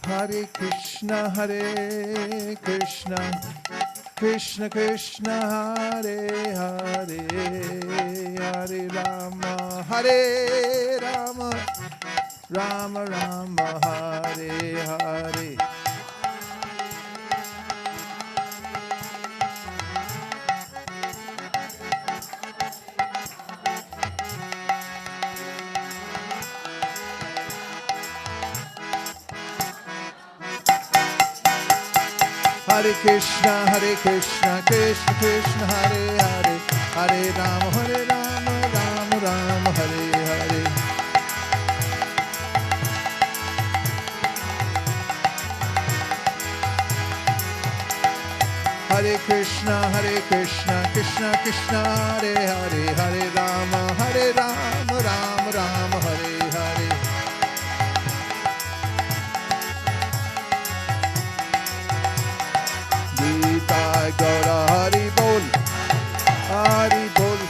Hare Krishna, Hare Krishna, Krishna Krishna, Hare Hare, Hare Rama, Hare Rama, Rama Rama, Hare Hare. Hare Krishna, Krishna Krishna, Hare Hare, Hare Rama, Rama Rama, Hare Hare. Hare Krishna, Krishna Krishna, Hare Hare, Hare Rama, Rama Rama, Hare Hare. Gaura Hari Bol, Hari Bol,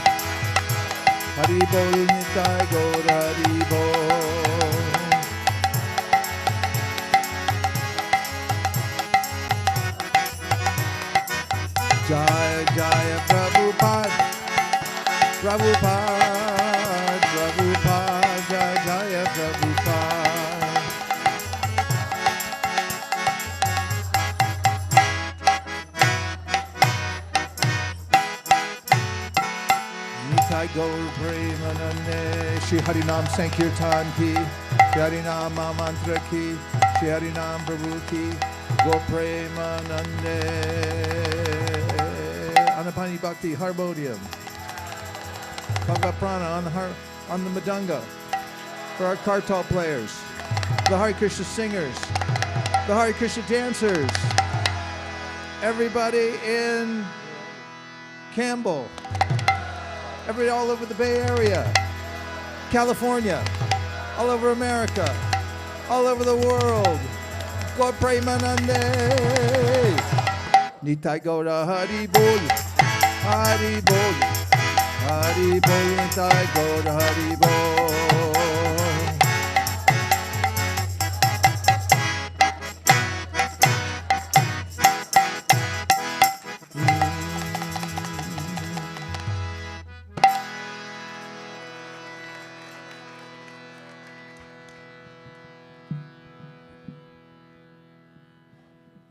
Hari Bol, Nitai Gaura Hari Bol. Jaya Jaya Prabhupada, Prabhupada, Prabhupada, Jaya Jaya Prabhupada. Gaur Premanande, Shri Harinam Sankirtan ki, Shri Harinam Mantra ki, Shri Harinam Prabhu ki, Gaur Premanande. Anapani Bhakti Harmonium, Bhagavad Prana on the Madanga, for our kartal players, the Hare Krishna singers, the Hare Krishna dancers, everybody in Campbell. Everybody all over the Bay Area, California, all over America, all over the world. Gaur Premanande. Nitai Gaura Hari Bol, Hari Bol, Hari Bol, Nitai Gaura Hari Bol.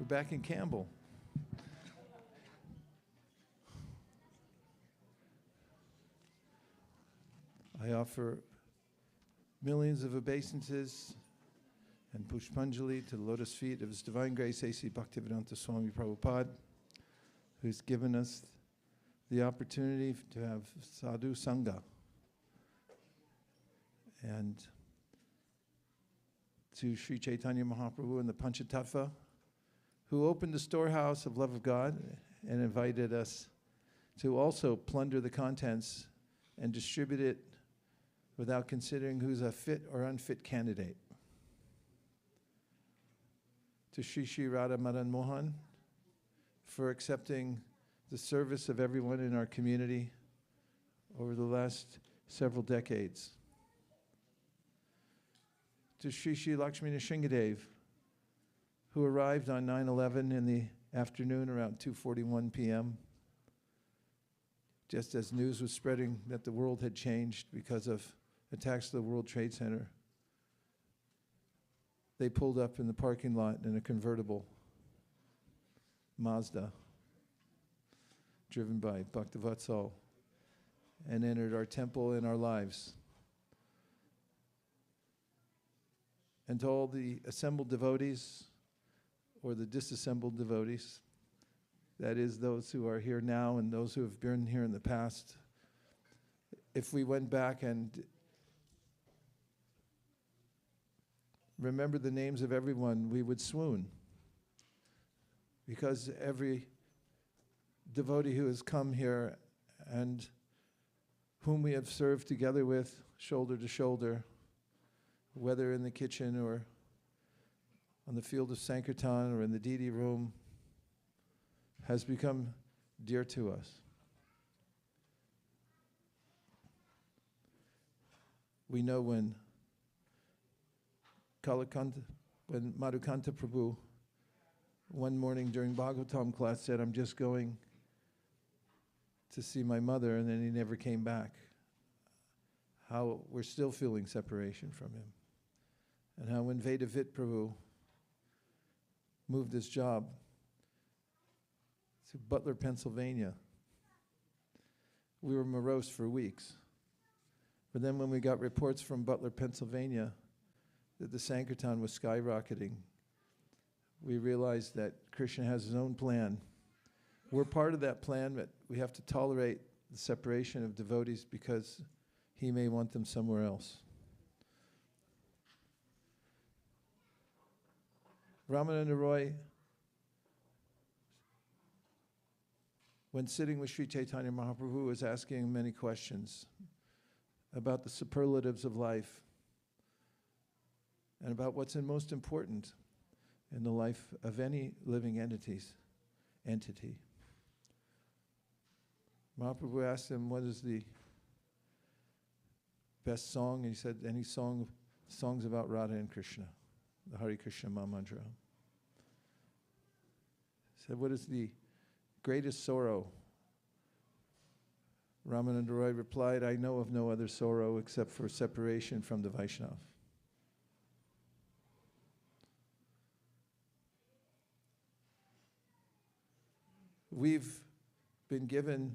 Back in Campbell. I offer millions of obeisances and pushpanjali to the lotus feet of His Divine Grace A.C. Bhaktivedanta Swami Prabhupada, who's given us the opportunity to have sadhu sangha, and to Sri Chaitanya Mahaprabhu and the Panchatattva, who opened the storehouse of love of God and invited us to also plunder the contents and distribute it without considering who's a fit or unfit candidate. To Sri Sri Radha Madan Mohan for accepting the service of everyone in our community over the last several decades. To Sri Sri Lakshmi Nrsingadev, who arrived on 9/11 in the afternoon around 2:41 p.m., just as news was spreading that the world had changed because of attacks to the World Trade Center. They pulled up in the parking lot in a convertible Mazda, driven by Bhaktivatsal, and entered our temple and our lives. And to all the assembled devotees, or the disassembled devotees, that is, those who are here now and those who have been here in the past, if we went back and remember the names of everyone, we would swoon. Because every devotee who has come here and whom we have served together with, shoulder to shoulder, whether in the kitchen or on the field of Sankirtan or in the Didi room, has become dear to us. We know when Kalakanda when Madhukanta Prabhu one morning during Bhagavatam class said, I'm just going to see my mother, and then he never came back. How we're still feeling separation from him. And how when Vedavit Prabhu moved his job to Butler, Pennsylvania, we were morose for weeks. But then when we got reports from Butler, Pennsylvania, that the Sankirtan was skyrocketing, we realized that Krishna has his own plan. We're part of that plan, but we have to tolerate the separation of devotees because he may want them somewhere else. Ramananda Roy, when sitting with Sri Chaitanya Mahaprabhu, was asking him many questions about the superlatives of life and about what's most important in the life of any living entity. Mahaprabhu asked him, what is the best song? And he said, any songs about Radha and Krishna, the Hare Krishna Mahamantra. He said, what is the greatest sorrow? Ramananda Roy replied, I know of no other sorrow except for separation from the Vaishnava. We've been given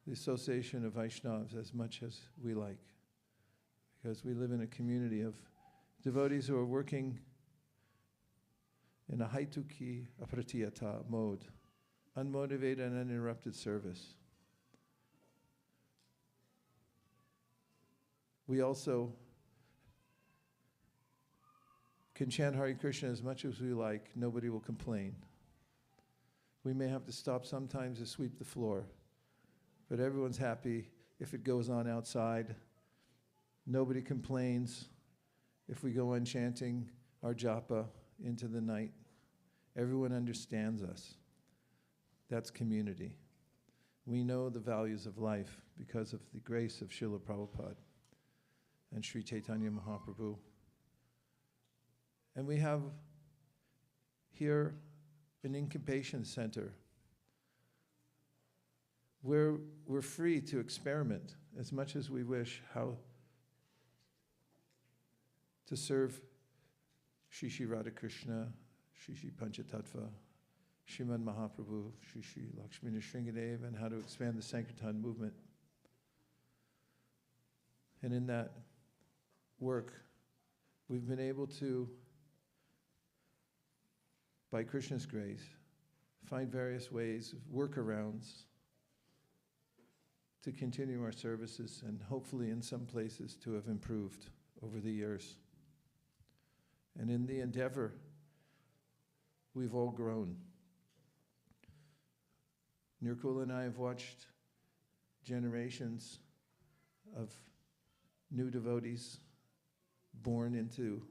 the association of Vaishnavas as much as we like, because we live in a community of devotees who are working in a haituki apratiyata mode, unmotivated and uninterrupted service. We also can chant Hare Krishna as much as we like. Nobody will complain. We may have to stop sometimes to sweep the floor, but everyone's happy if it goes on outside. Nobody complains if we go on chanting our japa into the night. Everyone understands us. That's community. We know the values of life because of the grace of Srila Prabhupada and Sri Chaitanya Mahaprabhu. And we have here an incubation center where we're free to experiment as much as we wish how to serve Shri Shri Radhakrishna, Shri Shri Panchatattva, Srimad Mahaprabhu, Shri Shri Lakshmi Nrsingadev, and how to expand the Sankirtan movement. And in that work, we've been able to, by Krishna's grace, find various ways, workarounds, to continue our services and hopefully in some places to have improved over the years. And in the endeavor, we've all grown. Nirkul and I have watched generations of new devotees born into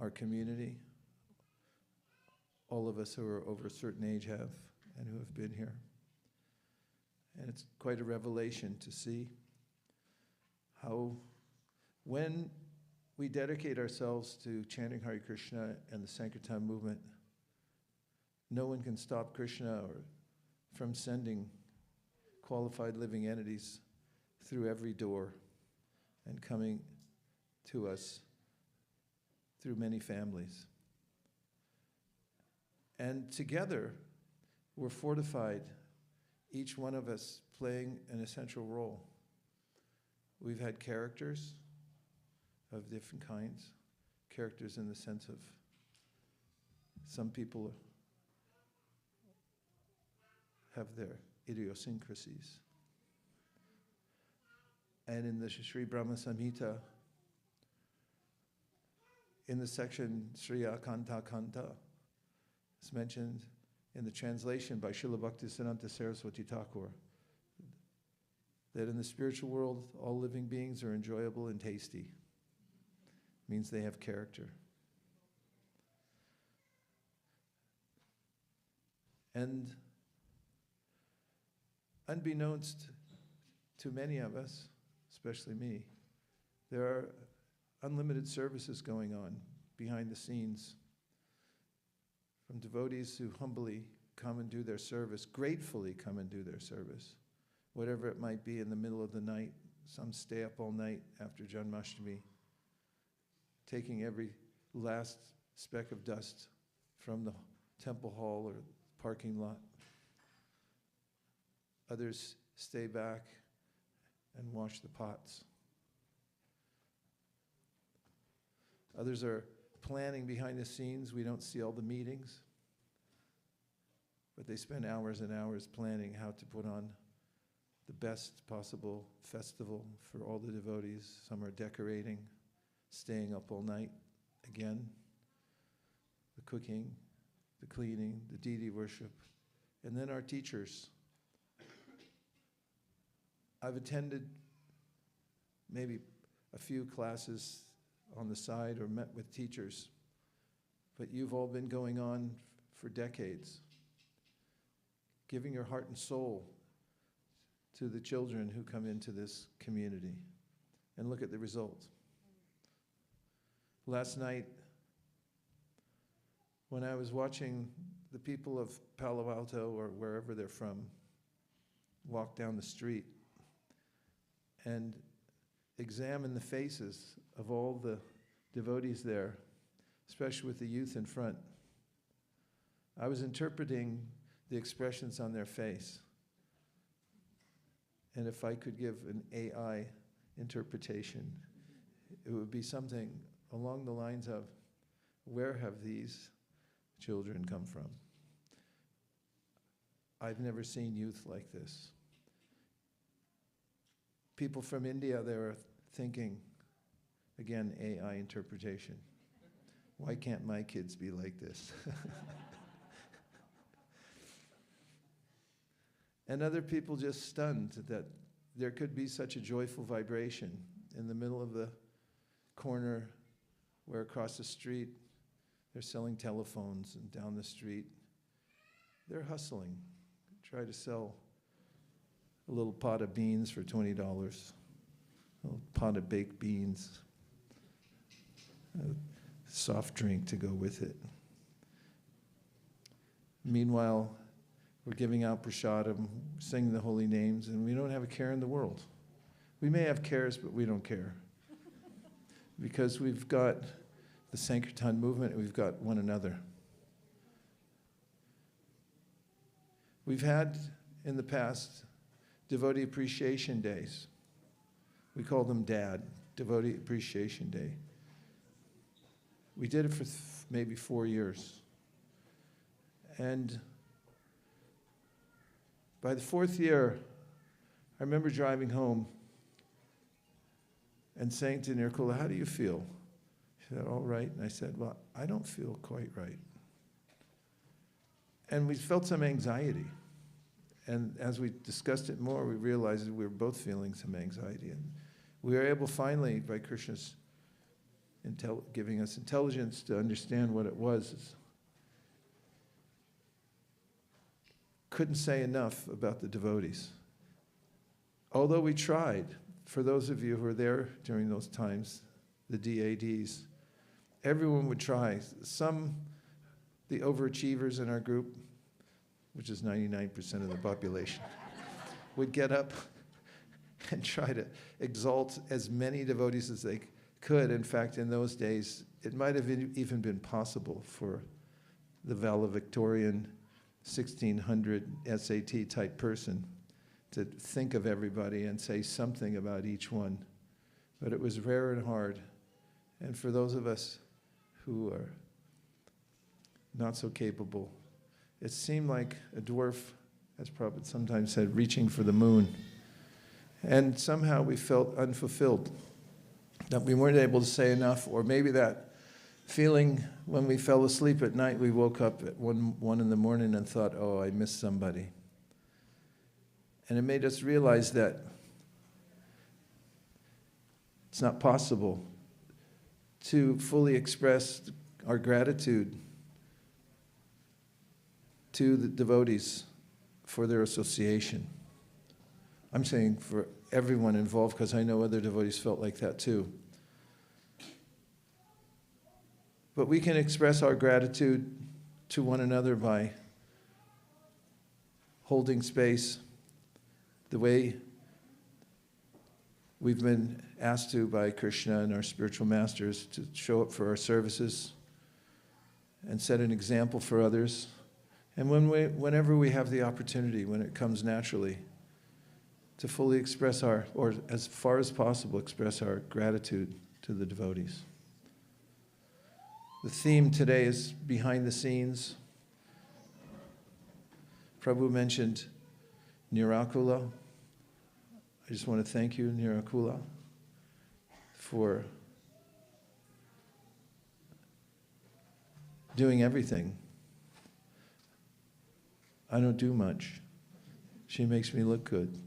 our community. All of us who are over a certain age have, and who have been here. And it's quite a revelation to see how, when we dedicate ourselves to chanting Hare Krishna and the Sankirtan movement, no one can stop Krishna from sending qualified living entities through every door and coming to us through many families. And together, we're fortified, each one of us playing an essential role. We've had characters of different kinds, characters in the sense of some people have their idiosyncrasies. And in the Sri Brahma Samhita, in the section Sri Akanta Kanta, it's mentioned in the translation by Srila Bhaktisiddhanta Saraswati Thakur that in the spiritual world, all living beings are enjoyable and tasty. It means they have character. And unbeknownst to many of us, especially me, there are unlimited services going on behind the scenes from devotees who humbly come and do their service, gratefully come and do their service, whatever it might be, in the middle of the night. Some stay up all night after Janmashtami, taking every last speck of dust from the temple hall or parking lot. Others stay back and wash the pots. Others are planning behind the scenes. We don't see all the meetings, but they spend hours and hours planning how to put on the best possible festival for all the devotees. Some are decorating, staying up all night again, the cooking, the cleaning, the deity worship, and then our teachers. I've attended maybe a few classes on the side or met with teachers, but you've all been going on for decades, giving your heart and soul to the children who come into this community. And look at the result. Last night, when I was watching the people of Palo Alto or wherever they're from walk down the street and examine the faces of all the devotees there, especially with the youth in front, I was interpreting the expressions on their face. And if I could give an AI interpretation, it would be something along the lines of, where have these children come from? I've never seen youth like this. People from India, they were thinking, again, AI interpretation, why can't my kids be like this? And other people just stunned that there could be such a joyful vibration in the middle of the corner where across the street they're selling telephones, and down the street they're hustling, try to sell a little pot of beans for $20, a little pot of baked beans, a soft drink to go with it. Meanwhile, we're giving out prasadam, singing the holy names, and we don't have a care in the world. We may have cares, but we don't care. Because we've got the Sankirtan movement, and we've got one another. We've had, in the past, devotee appreciation days. We call them DAD, Devotee Appreciation Day. We did it for maybe 4 years. And by the 4th year, I remember driving home and saying to Nirkula, how do you feel? She said, all right. And I said, well, I don't feel quite right. And we felt some anxiety. And as we discussed it more, we realized that we were both feeling some anxiety. And we were able finally, by Krishna's giving us intelligence to understand what it was. Couldn't say enough about the devotees. Although we tried, for those of you who were there during those times, the DADs, everyone would try. Some, the overachievers in our group, which is 99% of the population, would get up and try to exalt as many devotees as they could. In fact, in those days, it might have even been possible for the valedictorian 1600 SAT type person to think of everybody and say something about each one. But it was rare and hard. And for those of us who are not so capable, it seemed like a dwarf, as Prabhupada sometimes said, reaching for the moon. And somehow we felt unfulfilled, that we weren't able to say enough, or maybe that feeling when we fell asleep at night, we woke up at 1 in the morning and thought, oh, I missed somebody. And it made us realize that it's not possible to fully express our gratitude to the devotees for their association. I'm saying for everyone involved, because I know other devotees felt like that too. But we can express our gratitude to one another by holding space the way we've been asked to by Krishna and our spiritual masters, to show up for our services and set an example for others. And whenever we have the opportunity, when it comes naturally, to fully express or as far as possible, express our gratitude to the devotees. The theme today is behind the scenes. Prabhu mentioned Nirakula. I just want to thank you, Nirakula, for doing everything. I don't do much. She makes me look good.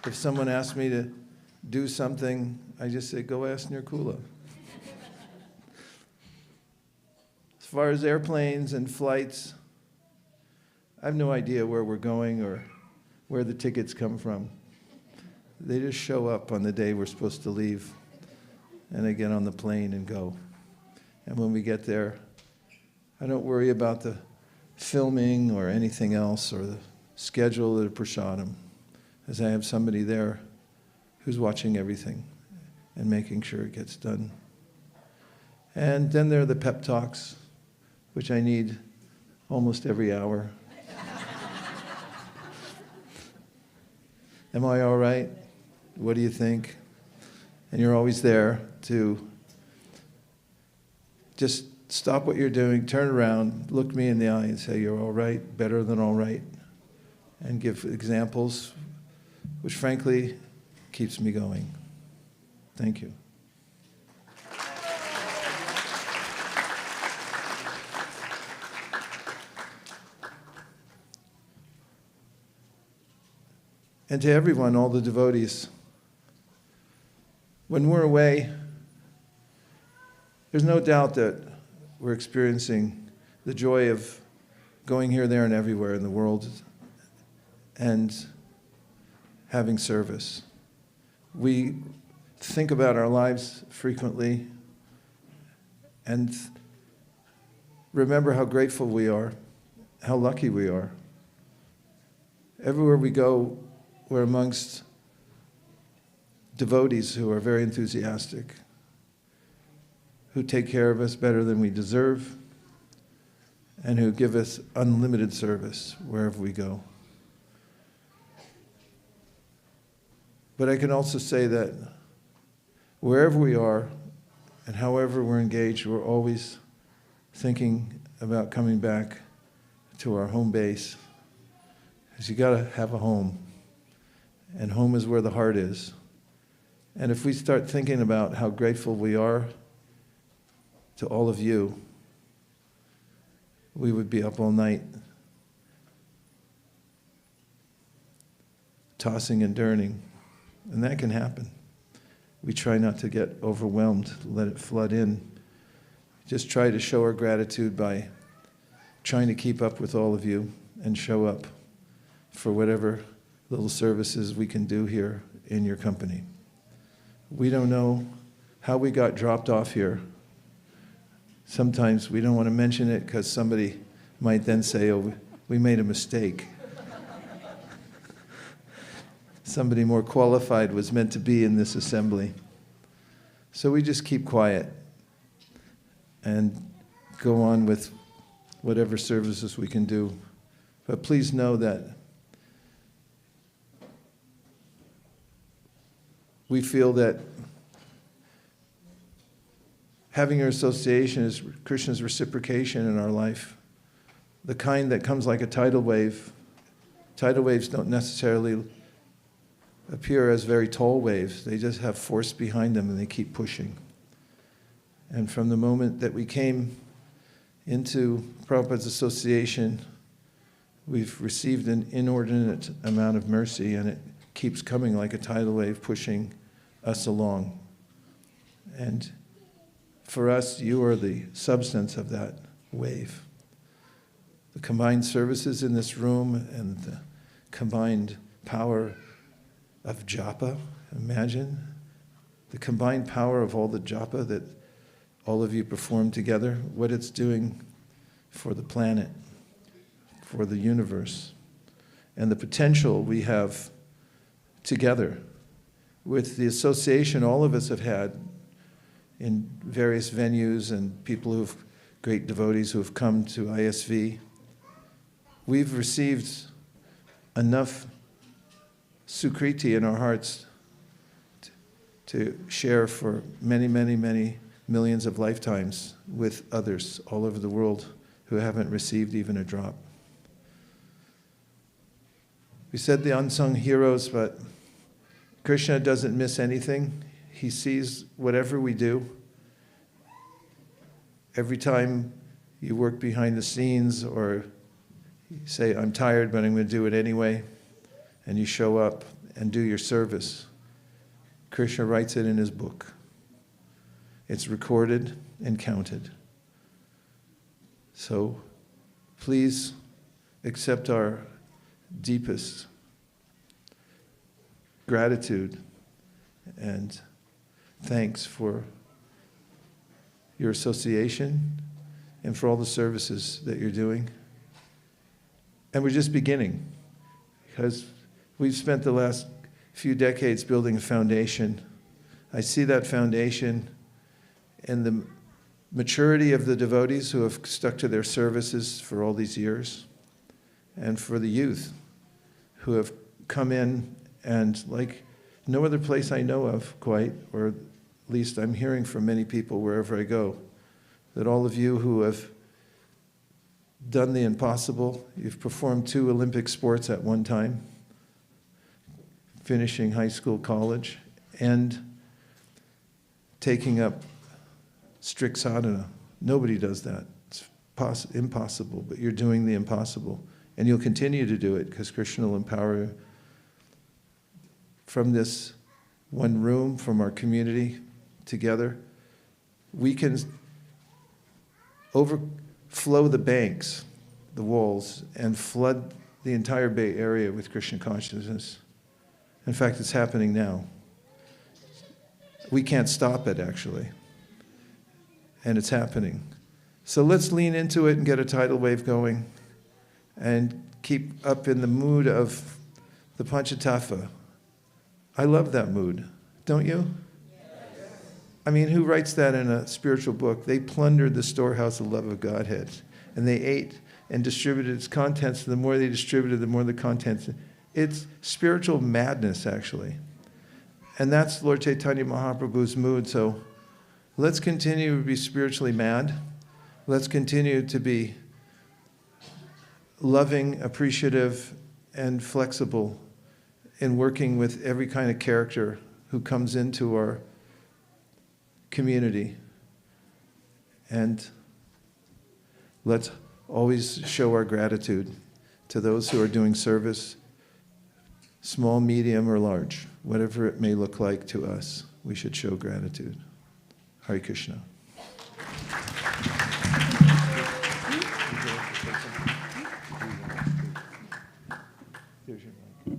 If someone asks me to do something, I just say, go ask Nirkula. As far as airplanes and flights, I have no idea where we're going or where the tickets come from. They just show up on the day we're supposed to leave, and I get on the plane and go. And when we get there, I don't worry about the filming or anything else or the schedule of the prasadam, as I have somebody there who's watching everything and making sure it gets done. And then there are the pep talks, which I need almost every hour. Am I all right? What do you think? And you're always there to just stop what you're doing, turn around, look me in the eye and say, you're all right, better than all right, and give examples, which frankly keeps me going. Thank you. And to everyone, all the devotees, when we're away, there's no doubt that we're experiencing the joy of going here, there, and everywhere in the world and having service. We think about our lives frequently and remember how grateful we are, how lucky we are. Everywhere we go, we're amongst devotees who are very enthusiastic, who take care of us better than we deserve, and who give us unlimited service wherever we go. But I can also say that wherever we are and however we're engaged, we're always thinking about coming back to our home base. Because you got to have a home, and home is where the heart is. And if we start thinking about how grateful we are to all of you, we would be up all night tossing and turning. And that can happen. We try not to get overwhelmed, let it flood in. Just try to show our gratitude by trying to keep up with all of you and show up for whatever little services we can do here in your company. We don't know how we got dropped off here. Sometimes we don't want to mention it because somebody might then say, oh, we made a mistake. Somebody more qualified was meant to be in this assembly. So we just keep quiet and go on with whatever services we can do. But please know that we feel that having your association is Krishna's reciprocation in our life, the kind that comes like a tidal wave. Tidal waves don't necessarily appear as very tall waves. They just have force behind them and they keep pushing. And from the moment that we came into Prabhupada's association, we've received an inordinate amount of mercy, and it keeps coming like a tidal wave pushing us along. And for us, you are the substance of that wave. The combined services in this room and the combined power of japa. Imagine the combined power of all the japa that all of you perform together, what it's doing for the planet, for the universe, and the potential we have together with the association all of us have had in various venues and people great devotees who have come to ISV. We've received enough sukriti in our hearts to share for many, many, many millions of lifetimes with others all over the world who haven't received even a drop. We said the unsung heroes, but Krishna doesn't miss anything. He sees whatever we do. Every time you work behind the scenes or you say, I'm tired, but I'm going to do it anyway, and you show up and do your service, Krishna writes it in his book. It's recorded and counted. So please accept our deepest gratitude and thanks for your association and for all the services that you're doing. And we're just beginning, because we've spent the last few decades building a foundation. I see that foundation in the maturity of the devotees who have stuck to their services for all these years, and for the youth who have come in and, like no other place I know of quite, or at least I'm hearing from many people wherever I go, that all of you who have done the impossible, you've performed 2 Olympic sports at one time, finishing high school, college, and taking up strict sadhana. Nobody does that. It's impossible, but you're doing the impossible. And you'll continue to do it because Krishna will empower you. From this one room, from our community together, we can overflow the banks, the walls, and flood the entire Bay Area with Krishna consciousness. In fact, it's happening now. We can't stop it, actually. And it's happening. So let's lean into it and get a tidal wave going and keep up in the mood of the Panchatattva. I love that mood, don't you? Yes. I mean, who writes that in a spiritual book? They plundered the storehouse of love of Godhead, and they ate and distributed its contents. The more they distributed, the more the contents. It's spiritual madness, actually. And that's Lord Chaitanya Mahaprabhu's mood. So let's continue to be spiritually mad. Let's continue to be loving, appreciative, and flexible in working with every kind of character who comes into our community. And let's always show our gratitude to those who are doing service, small, medium, or large, whatever it may look like to us. We should show gratitude. Hare Krishna. Here's your mic.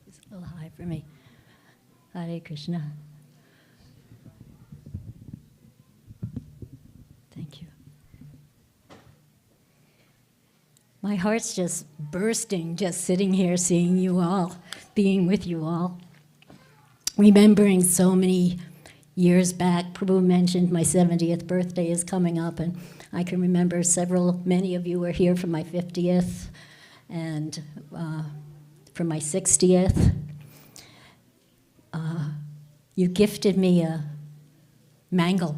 It's a little high for me. Hare Krishna. Thank you. My heart's just bursting, just sitting here, seeing you all, being with you all. Remembering so many years back, Prabhu mentioned my 70th birthday is coming up, and I can remember many of you were here for my 50th and for my 60th. You gifted me a mangle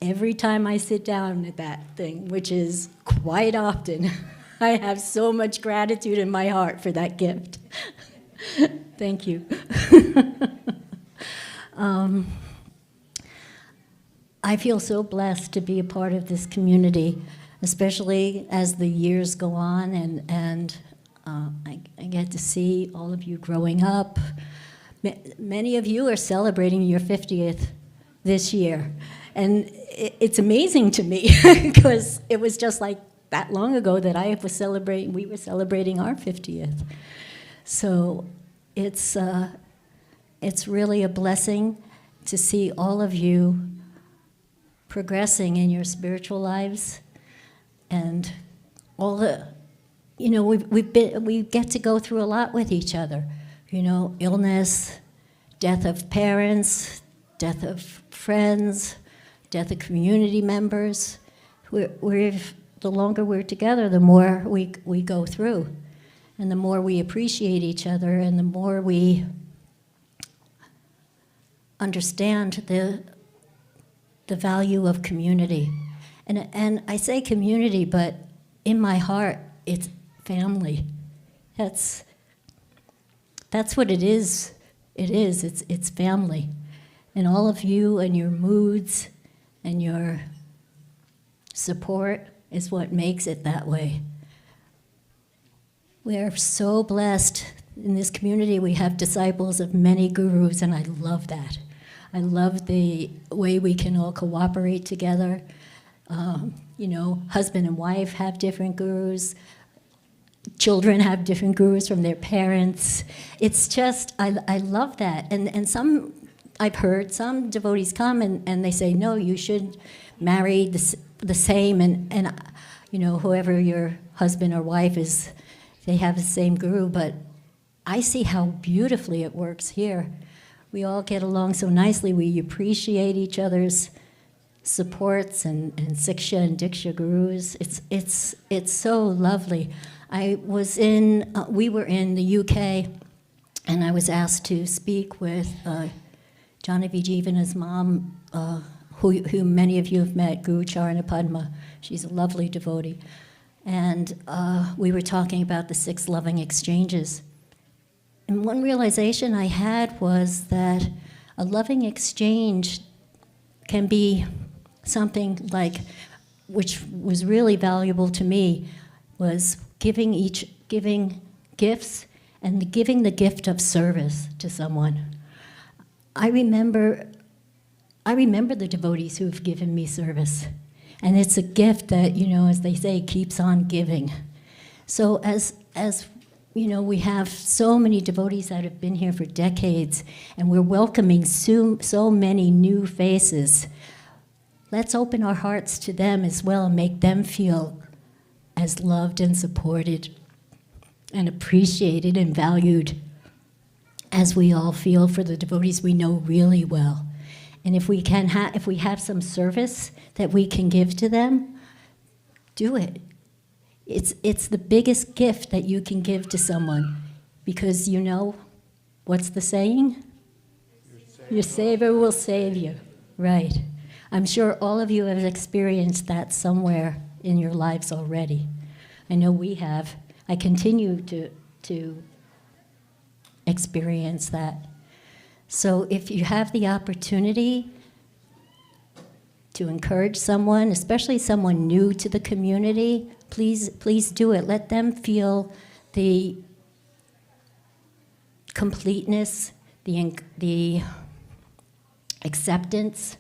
every time I sit down at that thing, which is quite often. I have so much gratitude in my heart for that gift. Thank you. I feel so blessed to be a part of this community, especially as the years go on, and I get to see all of you growing up, Many of you are celebrating your 50th this year. And it's amazing to me because it was just like that long ago that we were celebrating our 50th. So it's really a blessing to see all of you progressing in your spiritual lives, and all the, we get to go through a lot with each other. Illness, death of parents, death of friends, death of community members. The longer we're together, the more we go through, and the more we appreciate each other, and the more we understand the value of community. And I say community, but in my heart, it's family. That's what it is. It's family. And all of you and your moods and your support is what makes it that way. We are so blessed in this community. We have disciples of many gurus, and I love that. I love the way we can all cooperate together. Husband and wife have different gurus. Children have different gurus from their parents. It's just, I love that. And I've heard some devotees come and they say, no, you should marry the same, and whoever your husband or wife is, they have the same guru, but I see how beautifully it works here. We all get along so nicely. We appreciate each other's supports and Siksha and Diksha gurus. It's so lovely. We were in the UK, and I was asked to speak with Janavi Jeevana's mom, who many of you have met, Guru Charana Padma. She's a lovely devotee. And we were talking about the 6 loving exchanges. And one realization I had was that a loving exchange can be something like, which was really valuable to me, was giving gifts and giving the gift of service to someone. I remember the devotees who've given me service. And it's a gift that, as they say, keeps on giving. So as we have so many devotees that have been here for decades, and we're welcoming so many new faces. Let's open our hearts to them as well and make them feel as loved and supported and appreciated and valued as we all feel for the devotees we know really well. And if we have some service that we can give to them, do it. It's the biggest gift that you can give to someone, because what's the saying? Your savior will save you. Right. I'm sure all of you have experienced that somewhere in your lives already. I know we have. I continue to experience that. So if you have the opportunity to encourage someone, especially someone new to the community, please do it. Let them feel the completeness, the acceptance,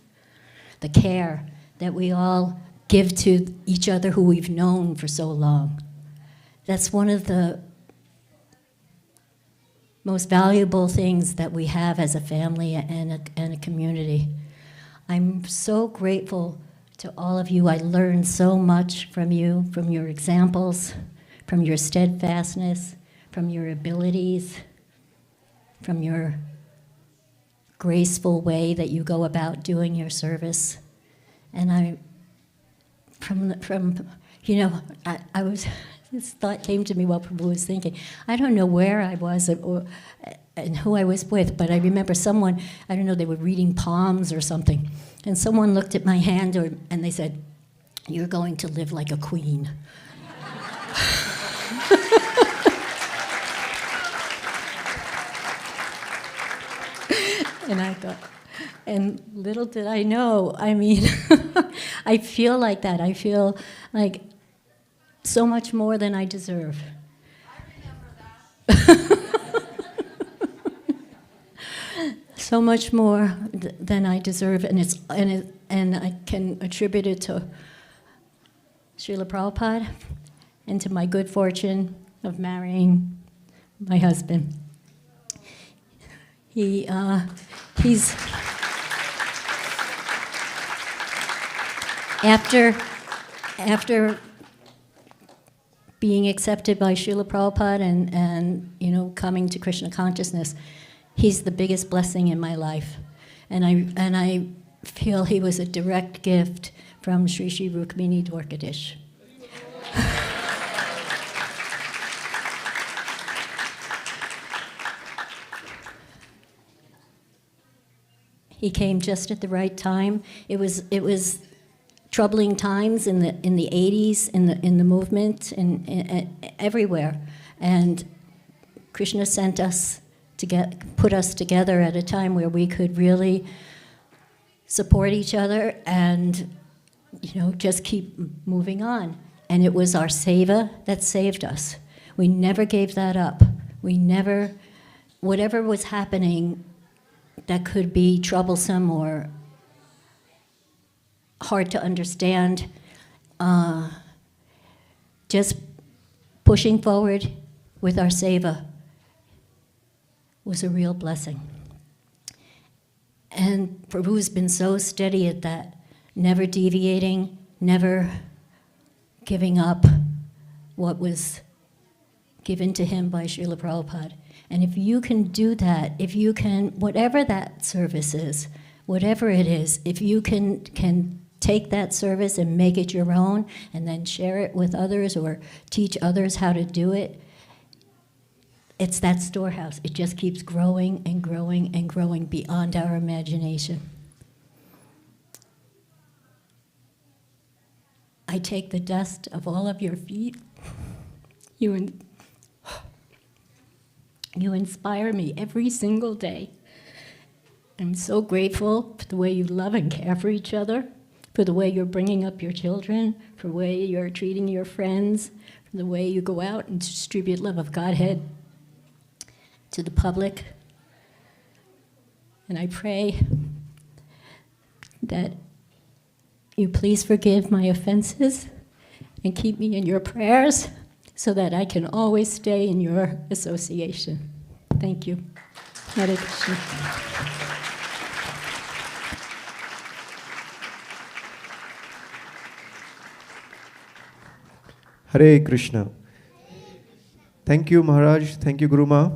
the care that we all give to each other who we've known for so long. That's one of the most valuable things that we have as a family and a community. I'm so grateful to all of you. I learned so much from you, from your examples, from your steadfastness, from your abilities, from your graceful way that you go about doing your service. And I was, this thought came to me while Prabhu was thinking. I don't know where I was and who I was with, but I remember someone, I don't know, they were reading palms or something, and someone looked at my hand and they said, "You're going to live like a queen." And I thought, and little did I know, I feel like that. I feel like so much more than I deserve. I remember that. so much more than I deserve, and I can attribute it to Srila Prabhupada and to my good fortune of marrying my husband. He's after being accepted by Srila Prabhupada and coming to Krishna consciousness, he's the biggest blessing in my life, and I feel he was a direct gift from Sri Sri Rukmini Dwarkadish. He came just at the right time. It was troubling times in the 80s in the movement and everywhere, and Krishna sent us to put us together at a time where we could really support each other and just keep moving on. And it was our seva that saved us. We never gave that up. Whatever was happening that could be troublesome or hard to understand, just pushing forward with our seva was a real blessing. And Prabhu's been so steady at that, never deviating, never giving up what was given to him by Srila Prabhupada. And if you can do that, if you can, whatever that service is, whatever it is, if you can take that service and make it your own and then share it with others or teach others how to do it, it's that storehouse. It just keeps growing and growing and growing beyond our imagination. I take the dust of all of your feet. You inspire me every single day. I'm so grateful for the way you love and care for each other, for the way you're bringing up your children, for the way you're treating your friends, for the way you go out and distribute love of Godhead to the public. And I pray that you please forgive my offenses and keep me in your prayers so that I can always stay in your association. Thank you. Hare Krishna. Hare Krishna. Thank you, Maharaj. Thank you, Guru Ma,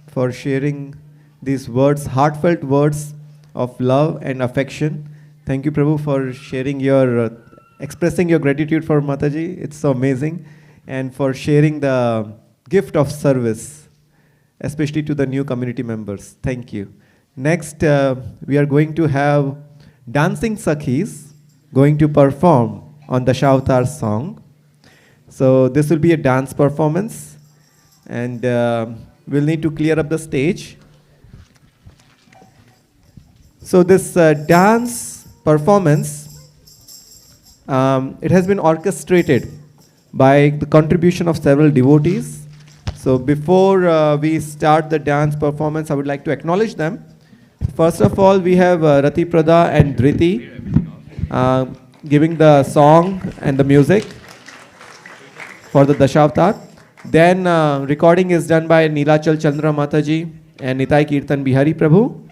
for sharing these words, heartfelt words of love and affection. Thank you, Prabhu, for sharing your, expressing your gratitude for Mataji. It's so amazing. And for sharing the gift of service, especially to the new community members. Thank you. Next, we are going to have dancing Sakhis going to perform on the Dashavtar song. So this will be a dance performance, and we'll need to clear up the stage. So this dance performance, it has been orchestrated by the contribution of several devotees. So before we start the dance performance, I would like to acknowledge them. First of all, we have Rati Prada and Dhriti giving the song and the music for the Dashavtar. Then recording is done by Neelachal Chandra Mataji and Nitai Kirtan Bihari Prabhu.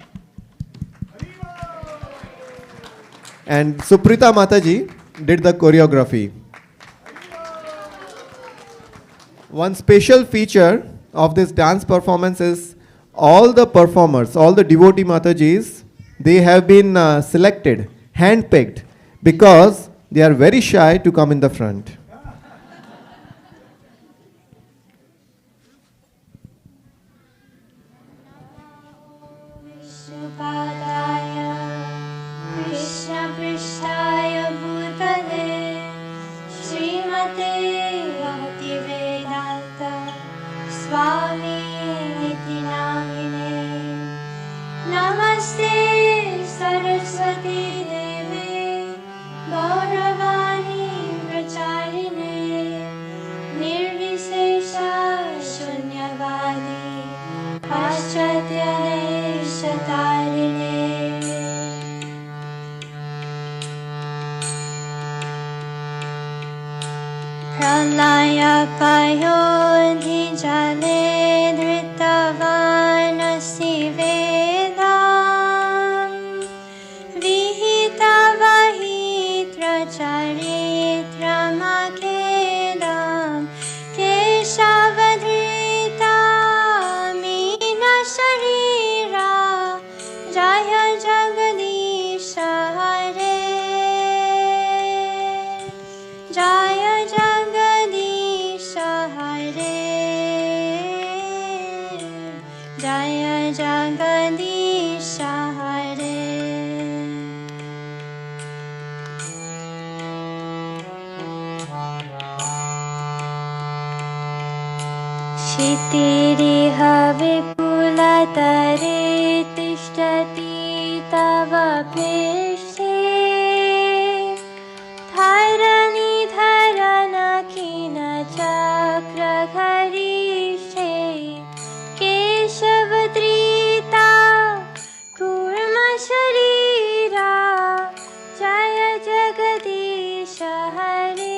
And Suprita Mataji did the choreography. One special feature of this dance performance is all the performers, all the devotee Matajis, they have been selected, handpicked, because they are very shy to come in the front. Namaste Saraswati Devi Gauravani Pracharine Nirvisesha Shunyavadi Paschatya Deshatarine Jaya Jagadisha Hare. क्षितिरिह विपुलतरे तिष्ठति तव पृष्ठे धरणिधरनखिलचक्रधरीष्ठे केशवद्रीता कूर्मशरीरा जय जगदीश हरे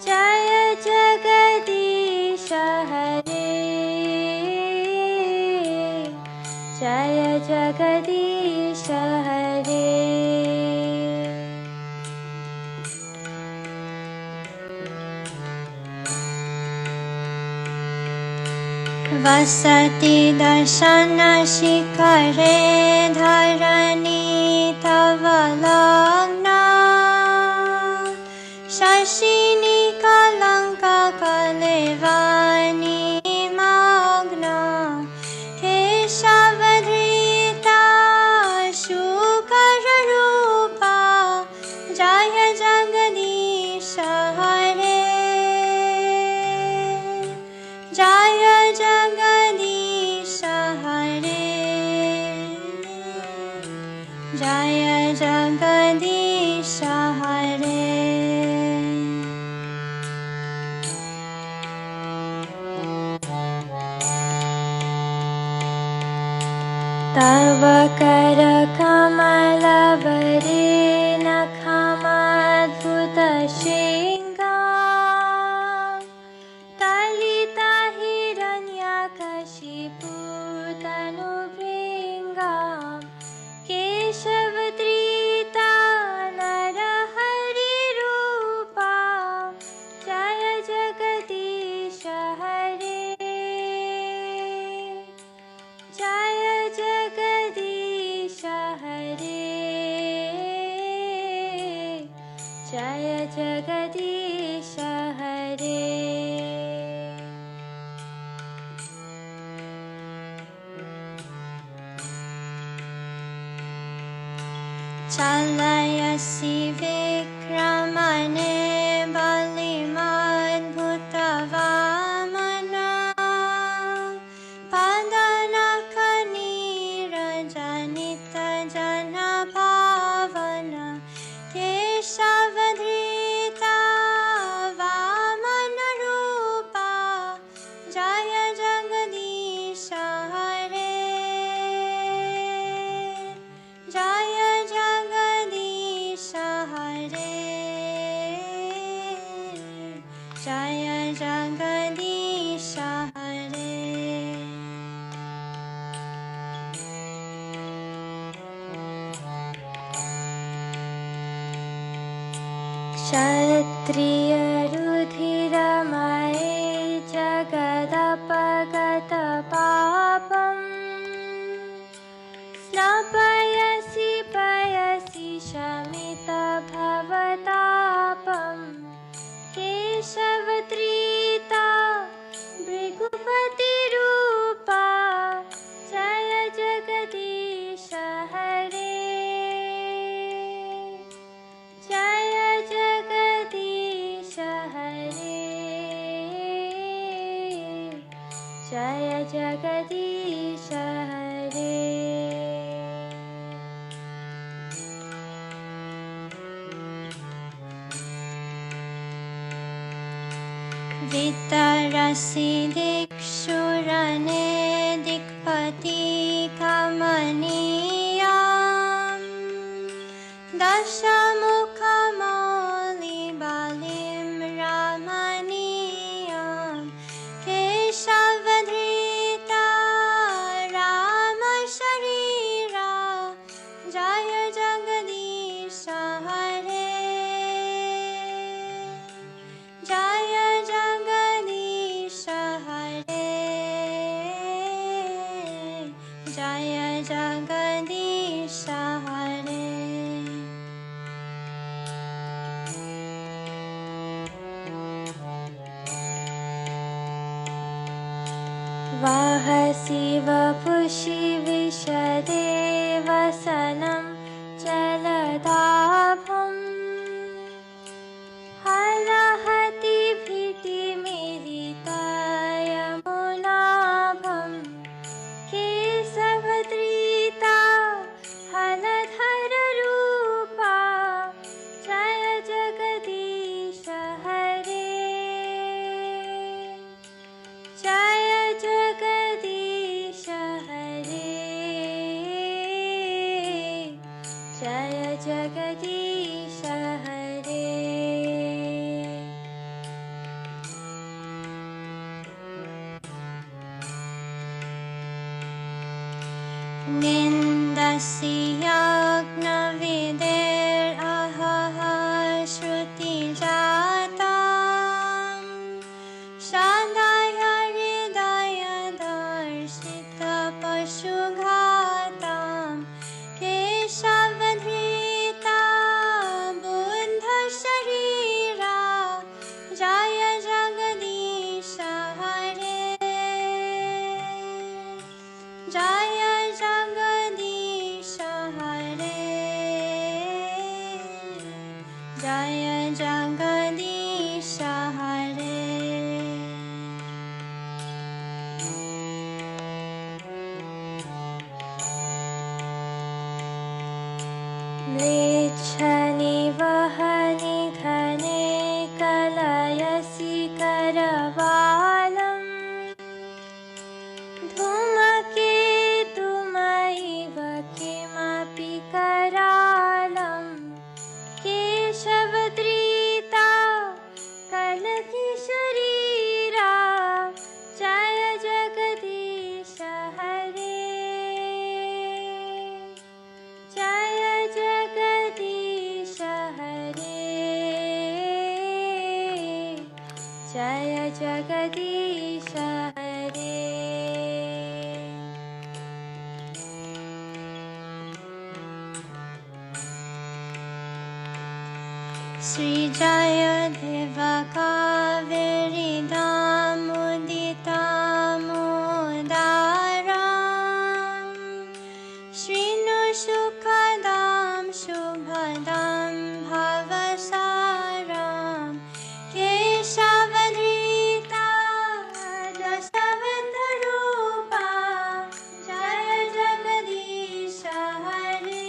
जय जगदीश हरे जय जगदीश हरे वसति दर्शनशिखरे धरणी तव लग्ना शशिनि कलङ्ककलेवानि मग्ना केशवधृता शुकररूपा जय जगदीश हरे जय जगदीश हरे जय जगदीश हरे तव कर कमलवरे नखमद्भुतशृङ्गा तलिता हिरण्यकशिपुतनुभृङ्गा केशवद्रीता नरहरिरूपा जय जगदीश हरे जय जगदीश हरे जय जगदीश हरे चलयसि विक्रमणे बलिमद्भुतवामना पदनखनीरजनितजनपावन केशवधृता वामनरूपा जय जगदीश हरे जय जगदीश हरे जय जगदीश हरे क्षत्रियरुधिरमये जगदपगतपापम् स्नपयसि पयसि शमितभवतापम् केशवद्रीता भृगुपतिरूपा जय जगदीश हरे जय जगदीश हरे जय जगदीश हरे वितरसि दिक्षुरने दिक्पति कमनीयाम् दशमुखमौलिबलिं रमणीयाम् केशवधृता रामशरीरा जय जगदीश हरे जय जगदीश हरे जय जगदीश हरे वाहसि वपुषि विशदे वसनं जलदाभम् हलहति भीतिमीरिता यमुनाभम् केशवद्रीता हलधररूपा जय जगदीश हरे जय जगदीश हरे जय जगदीश हरे निन्दस्याग्नविदेरहः श्रुतिजाताम् शान्ताय हृदयदर्शितपशुघाताम् केशवधृता बुद्धशरीरा जय जगदीश हरे जय जगदीश हरे जय जगदीश हरे म्लेच्छनि वहनि घने कलयसि करवालम् धूमकेतुमैव किमपि करालं केशवद्रीता कलकिशरीरा जय जगदीश हरे जय जगदीश हरे जय जगदीश हरे श्री जयदेव कावेरिदामुदितामुदाराम् श्रीनुसुखदां शुभदां भवसारां केशवधृता दशवदरूपा जय जगदीश हरे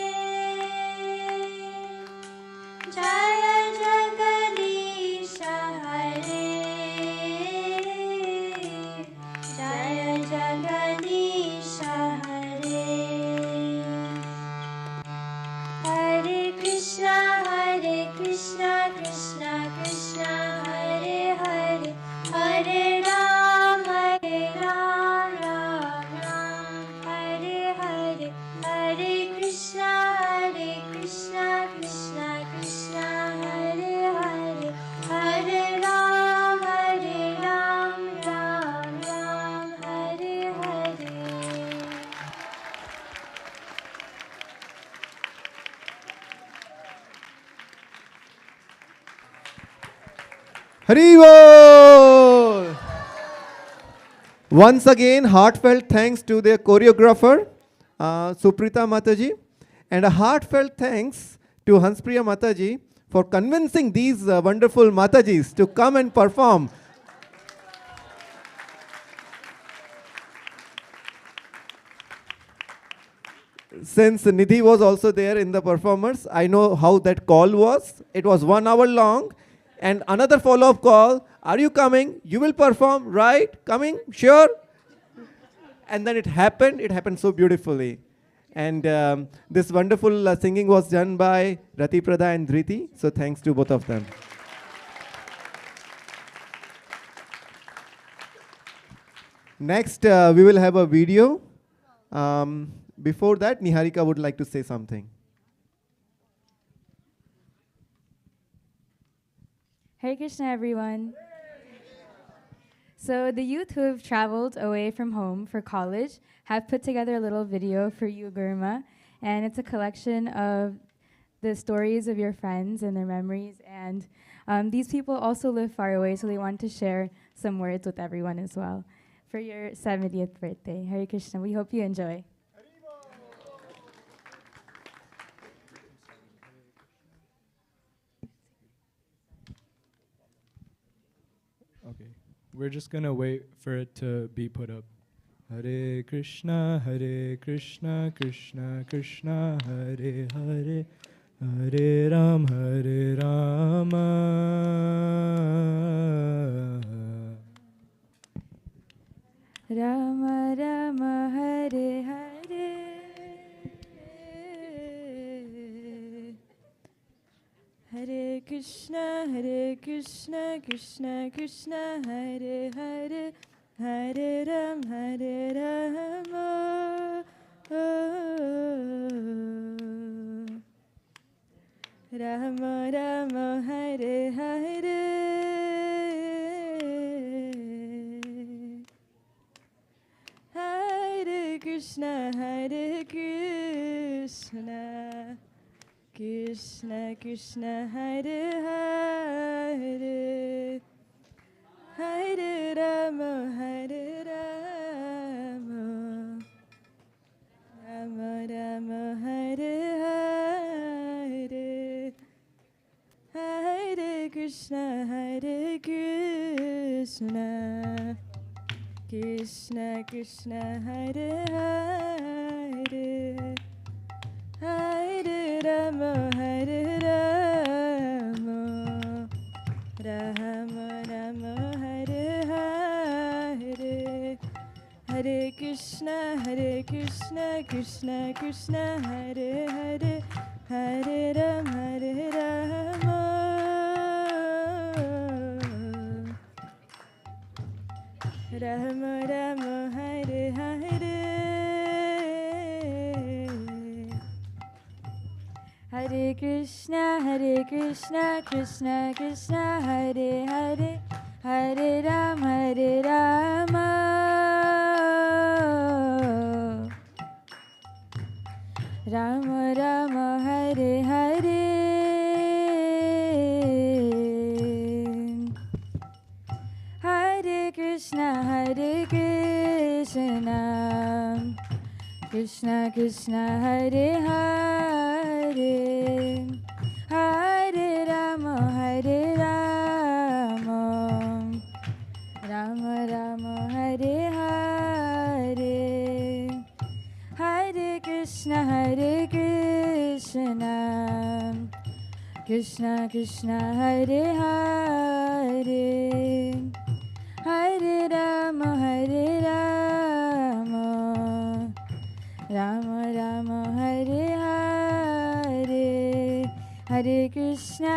जय जगदीश हरे जय Jagdish Hare Hare Krishna Krishna Krishna Hare Hare Hare Ram Ram Ram Hare Hare Hare Krishna Krishna Krishna Hare Hare Hare Ram Ram Ram Hare Hare Hari Bol! Once again, heartfelt thanks to their choreographer, Suprita Mataji, and a heartfelt thanks to Hanspriya Mataji for convincing these wonderful Matajis to come and perform. Since Nidhi was also there in the performers, I know how that call was. It was 1 hour long. And another follow-up call, are you coming? You will perform, right? Coming? Sure? And then it happened so beautifully. And this wonderful singing was done by Rati Prada and Dhriti. So thanks to both of them. Next, we will have a video. Before that, Niharika would like to say something. Hare Krishna, everyone. So the youth who have traveled away from home for college have put together a little video for you, Gurma, and it's a collection of the stories of your friends and their memories. And these people also live far away, so they want to share some words with everyone as well. for your 70th birthday. Hare Krishna. We hope you enjoy. Okay. We're just going to wait for it to be put up. Hare Krishna, Krishna Krishna, Hare Hare, Hare Rama. Rama Rama Hare Hare. Hare Krishna, Krishna Krishna, Hare Hare, Hare Rama. Rama Rama Hare Hare. Hare Krishna, Krishna Krishna, Hare Hare, Hare Rama, Rama Rama, Hare Hare, Hare Krishna, Krishna Krishna, Hare Hare, Hare Rama, Rama Rama, Hare Hare, Hare Krishna, Krishna Krishna, Hare Hare, Hare Rama, Rama Rama, Hare Hare. Hare Krishna, Krishna Krishna, Hare Hare, Hare Rama, Rama Rama, Hare Hare. Hare Krishna, Krishna Krishna, Hare Hare, Hare Rama, Rama Rama, Hare Hare, Hare Krishna, Krishna Krishna, Hare Hare, Hare Rama, Rama Rama, Hare Hare, Hare Krishna,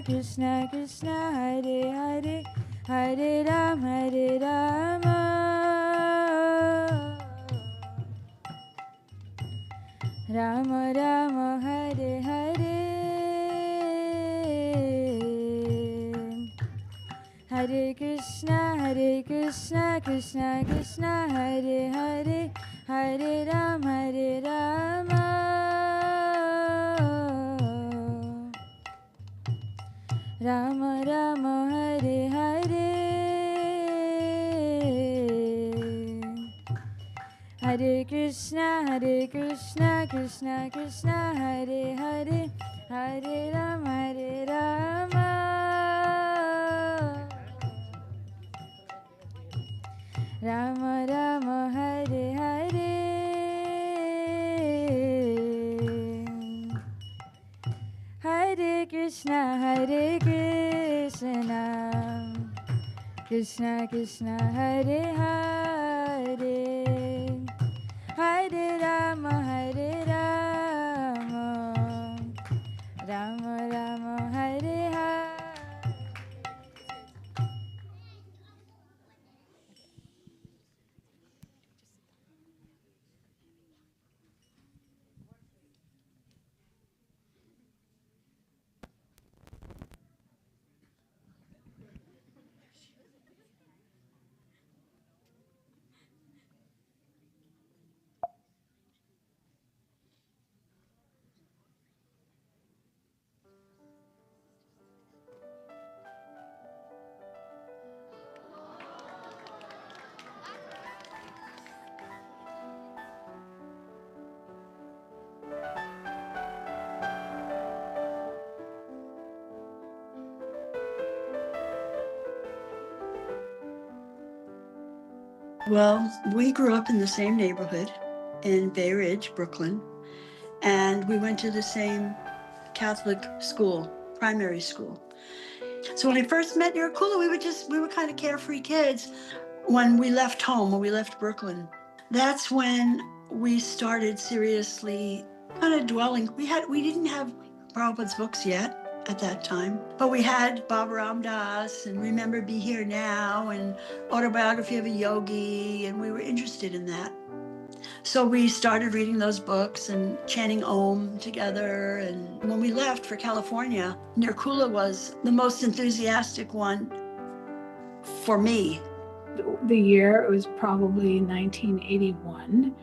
Krishna Krishna, Hare Hare, Hare Rama, Rama Rama, Hare Hare, Hare Krishna, Krishna Krishna, Hare Hare, Hare Rama, Rama Rama, Hare Hare, Hare Krishna, Krishna Krishna, Hare Hare, Hare Rama, Rama Rama, Hare Hare, Hare Krishna, Krishna Krishna, Hare Hare, Hare Rama, Rama Rama, Hare Hare. Well, we grew up in the same neighborhood in Bay Ridge, Brooklyn, and we went to the same Catholic school, primary school. So when I first met Nirkula, we were kind of carefree kids. When we left home, when we left Brooklyn, that's when we started seriously kind of dwelling. We didn't have Prabhupada's books yet at that time, but we had Baba Ram Das and Remember Be Here Now and Autobiography of a Yogi, and we were interested in that. So we started reading those books and chanting Om together. And when we left for California, Nirkula was the most enthusiastic one for me. The year, it was probably 1981.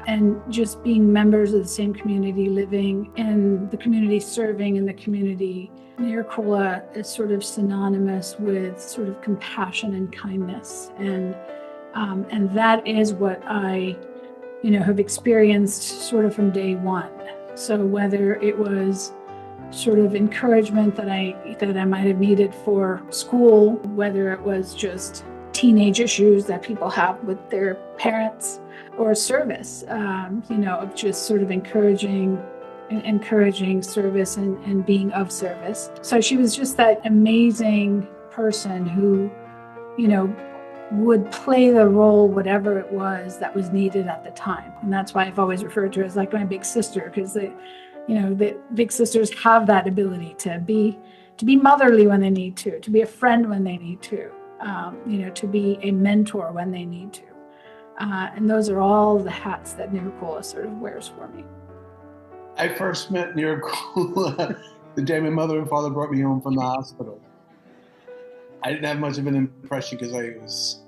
And just being members of the same community, living in the community, serving in the community, Nirkula is sort of synonymous with sort of compassion and kindness. And that is what I have experienced sort of from day one. So whether it was sort of encouragement that I might have needed for school, whether it was just teenage issues that people have with their parents, or service, of just sort of encouraging service and being of service. So she was just that amazing person who, would play the role, whatever it was that was needed at the time. And that's why I've always referred to her as like my big sister, because the big sisters have that ability to be motherly when they need to be a friend when they need to be a mentor when they need to. And those are all the hats that Nirkula sort of wears for me. I first met Nirkula the day my mother and father brought me home from the hospital. I didn't have much of an impression because I was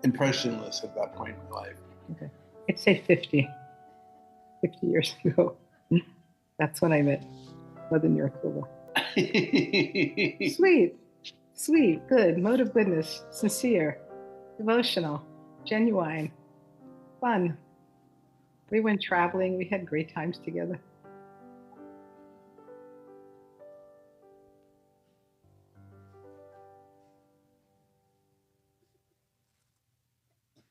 impressionless at that point in my life. Okay. I'd say 50 years ago. That's when I met Mother Nirkula. Sweet, good, mode of goodness, sincere, devotional, genuine, fun. We went traveling. We had great times together.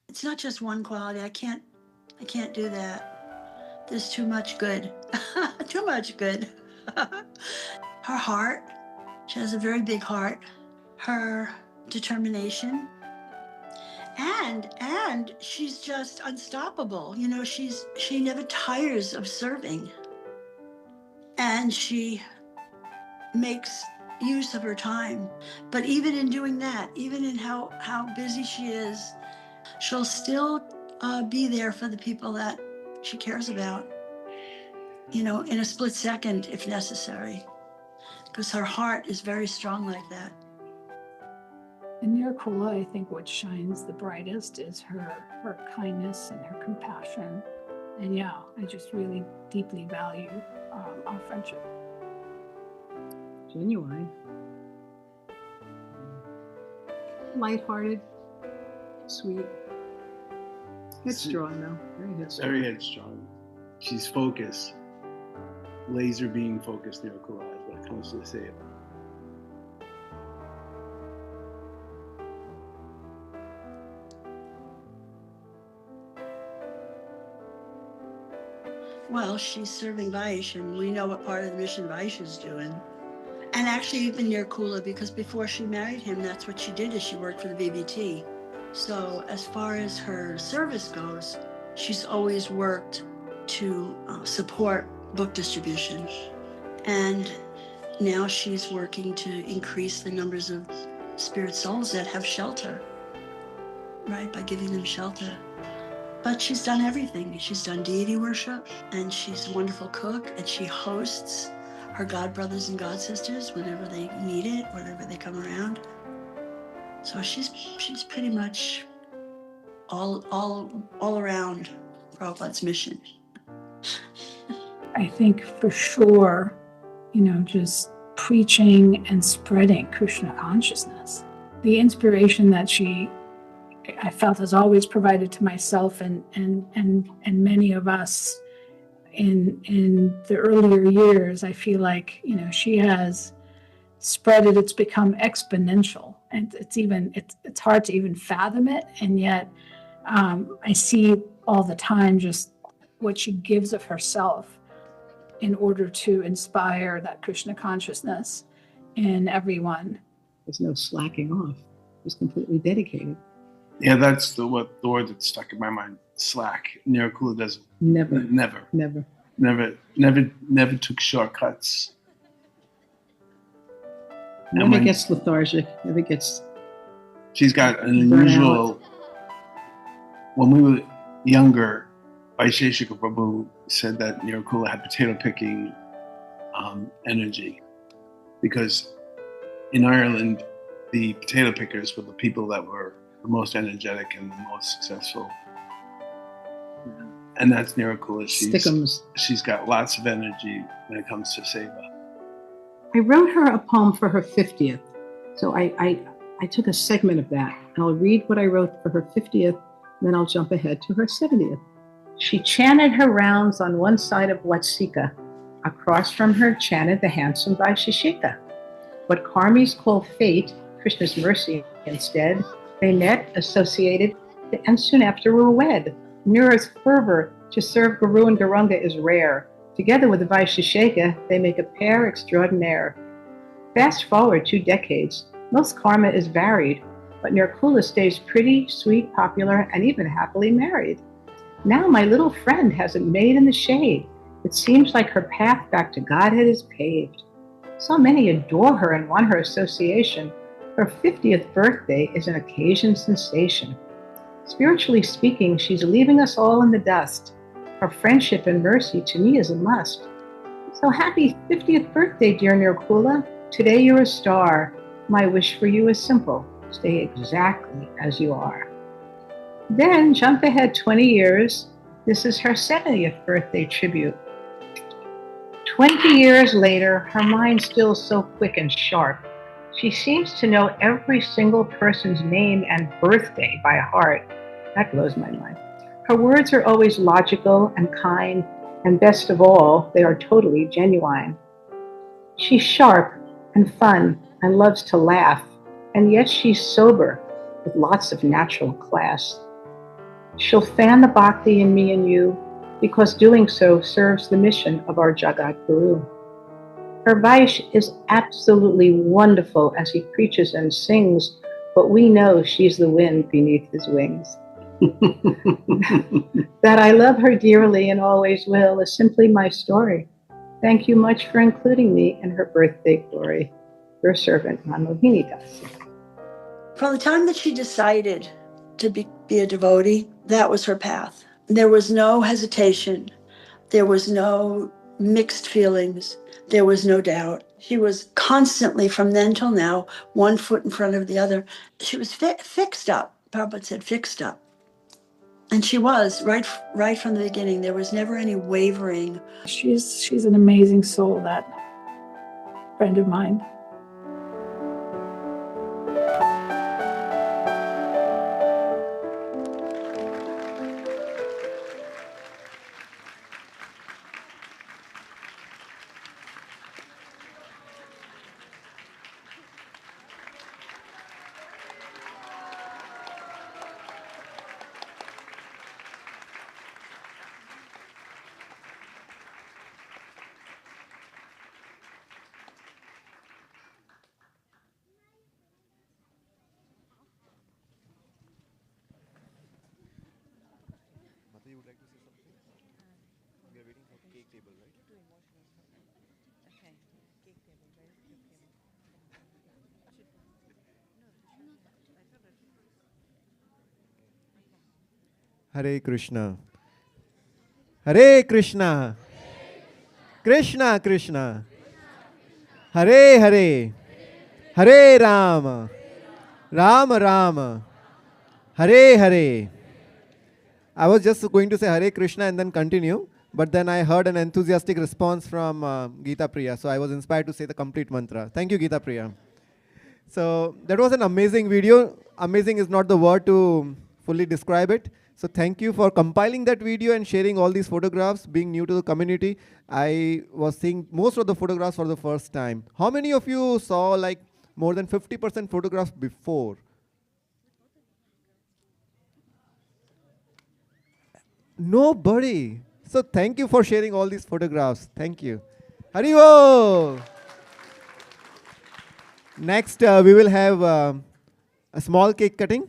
It's not just one quality. I can't do that. There's too much good. Too much good. Her heart. She has a very big heart. Her determination. And she's just unstoppable. She never tires of serving. And she makes use of her time. But even in doing that, even in how busy she is, she'll still be there for the people that she cares about, in a split second if necessary, because her heart is very strong like that. In Nirkula, I think what shines the brightest is her kindness and her compassion. And yeah, I just really deeply value our friendship. Genuine. Lighthearted. Sweet. Headstrong, though. Very headstrong. She's focused. Laser beam focused Nirkula is what it comes to say it. Well, she's serving Vaish, and we know what part of the mission Vaish is doing. And actually even Nirkula, because before she married him, that's what she did, is she worked for the BBT. So as far as her service goes, she's always worked to support book distribution. And now she's working to increase the numbers of spirit souls that have shelter, right, by giving them shelter. But she's done everything. She's done deity worship, and she's a wonderful cook, and she hosts her god brothers and god sisters whenever they need it, whenever they come around. So she's pretty much all around Prabhupada's mission. I think for sure, just preaching and spreading Krishna consciousness. The inspiration that I felt has always provided to myself and many of us in the earlier years. I feel like, she has spread it. It's become exponential, and it's hard to even fathom it. And yet I see all the time just what she gives of herself in order to inspire that Krishna consciousness in everyone. There's no slacking off. He's completely dedicated. Yeah, that's the word that stuck in my mind. Slack. Nirukula doesn't. Never. Never took shortcuts. Never gets lethargic. Never gets. She's got an unusual. When we were younger, Vaisheshika Prabhu said that Nirukula had potato picking energy, because in Ireland, the potato pickers were the people that were the most energetic and the most successful. And that's Nirukula. She's got lots of energy when it comes to seva. I wrote her a poem for her 50th. So I took a segment of that. I'll read what I wrote for her 50th, then I'll jump ahead to her 70th. She chanted her rounds on one side of Watsika. Across from her chanted the handsome Vaisheshika. What karmis call fate, Krishna's mercy instead, they met, associated, and soon after were wed. Nira's fervor to serve Guru and Gauranga is rare. Together with the Vaisheshika, they make a pair extraordinaire. Fast forward 2 decades, most karma is varied, but Nirukula stays pretty, sweet, popular, and even happily married. Now my little friend has a maid in the shade. It seems like her path back to Godhead is paved. So many adore her and want her association. Her 50th birthday is an occasion sensation. Spiritually speaking, she's leaving us all in the dust. Her friendship and mercy to me is a must. So happy 50th birthday, dear Nirukula. Today you're a star. My wish for you is simple. Stay exactly as you are. Then jump ahead 20 years. This is her 70th birthday tribute. 20 years later, her mind still so quick and sharp. She seems to know every single person's name and birthday by heart. That blows my mind. Her words are always logical and kind, and best of all, they are totally genuine. She's sharp and fun and loves to laugh, and yet she's sober with lots of natural class. She'll fan the bhakti in me and you, because doing so serves the mission of our Jagat Guru. Her Vaish is absolutely wonderful as he preaches and sings, but we know she's the wind beneath his wings. That I love her dearly and always will is simply my story. Thank you much for including me in her birthday glory. Your servant, Manohini Das. From the time that she decided to be a devotee, that was her path. There was no hesitation. There was no mixed feelings. There was no doubt. She was constantly, from then till now, one foot in front of the other. She was fixed up. Prabhupada said fixed up. And she was, right from the beginning. There was never any wavering. She's an amazing soul, that friend of mine. Hare Krishna. Hare Krishna. Krishna Krishna. Hare Hare. Hare Rama. Rama Rama. Hare Hare. I was just going to say Hare Krishna and then continue, but then I heard an enthusiastic response from Geeta Priya, so I was inspired to say the complete mantra. Thank you, Geeta Priya. So that was an amazing video. Amazing is not the word to fully describe it. So thank you for compiling that video and sharing all these photographs. Being new to the community, I was seeing most of the photographs for the first time. How many of you saw like more than 50% photographs before? Nobody. So thank you for sharing all these photographs. Thank you. Haribo! Next, we will have a small cake cutting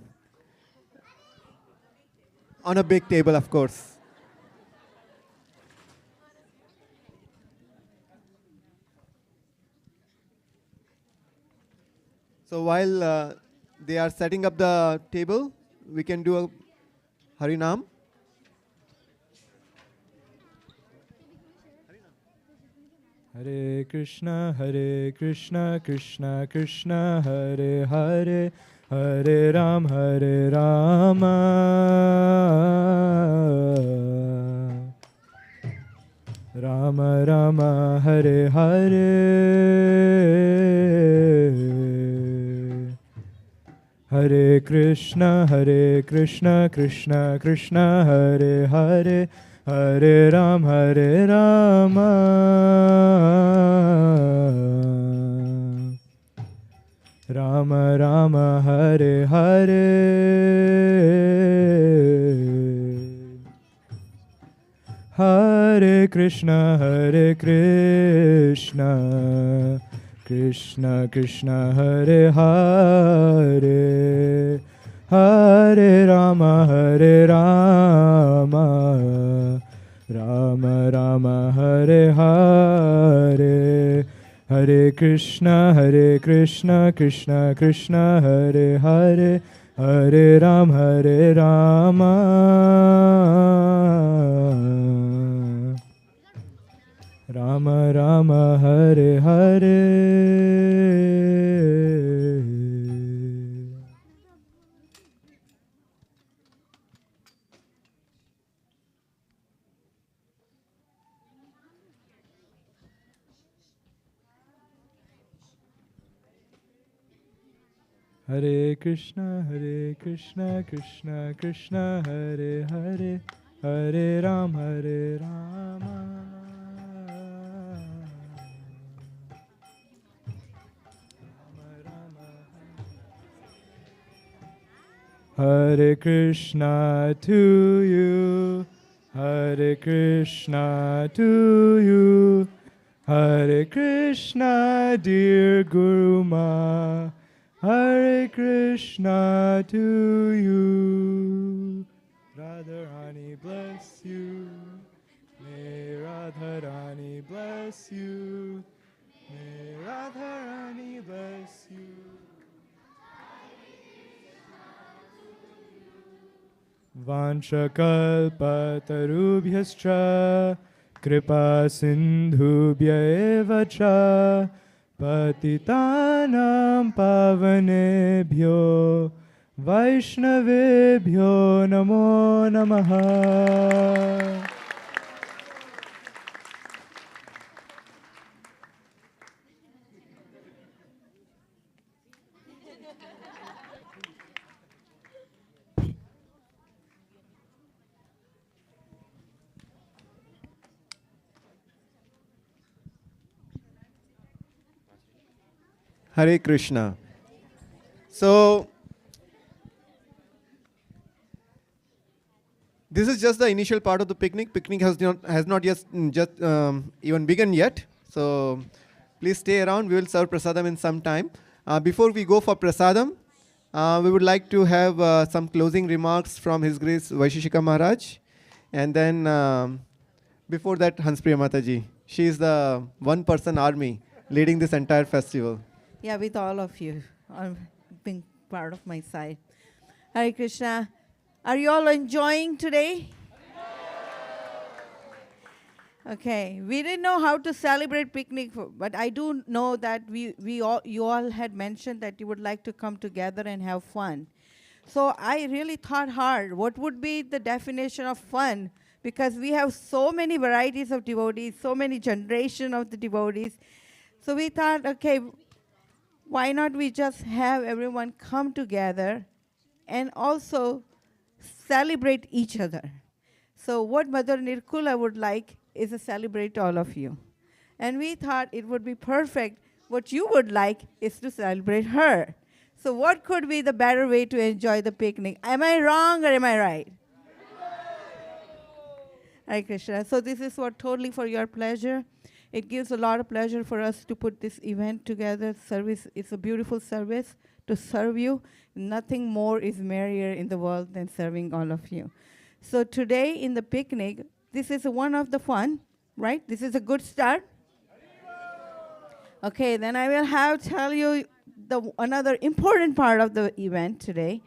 on a big table, of course. So while they are setting up the table, we can do a Harinam. Hare Krishna, Krishna Krishna, Hare Hare, Hare Rama, Rama Rama, Hare Hare, Hare Krishna, Krishna Krishna, Hare Hare, Hare Rama, Rama Rama, Hare Hare, Hare Krishna, Krishna Krishna, Hare Hare, Hare Rama, Rama Rama, Hare Hare, Hare Krishna, Krishna Krishna, Hare Hare, Hare Rama, Rama Rama, Hare Hare. Hare Krishna, Krishna Krishna, Hare Hare, Hare Rama, Hare Krishna to you, Hare Krishna to you, Hare Krishna, dear Guru Ma, Hare Krishna to you. Radharani bless you, may Radharani bless you, may Radharani bless you. Vanchakalpatarubhyascha kripa sindhubhya eva cha patitanam pavanebhyo vaishnavebhyo namo namaha. Hare Krishna. So, this is just the initial part of the picnic. Picnic has not yet even begun yet. So, please stay around. We will serve prasadam in some time. Before we go for prasadam, we would like to have some closing remarks from His Grace Vaishishika Maharaj. And then, before that, Hanspriya Mataji. She is the one-person army leading this entire festival. Yeah, with all of you, being part of my side. Hare Krishna. Are you all enjoying today? Okay, we didn't know how to celebrate picnic, but I do know that you all had mentioned that you would like to come together and have fun. So I really thought hard, what would be the definition of fun? Because we have so many varieties of devotees, so many generations of the devotees. So we thought, okay, why not we just have everyone come together and also celebrate each other? So what Mother Nirkula would like is to celebrate all of you. And we thought it would be perfect. What you would like is to celebrate her. So what could be the better way to enjoy the picnic? Am I wrong or am I right? Hare Krishna. So this is what totally for your pleasure. It gives a lot of pleasure for us to put this event together. Service, it's a beautiful service to serve you. Nothing more is merrier in the world than serving all of you. So today in the picnic, this is one of the fun, right? This is a good start. Okay, then I will tell you another important part of the event today.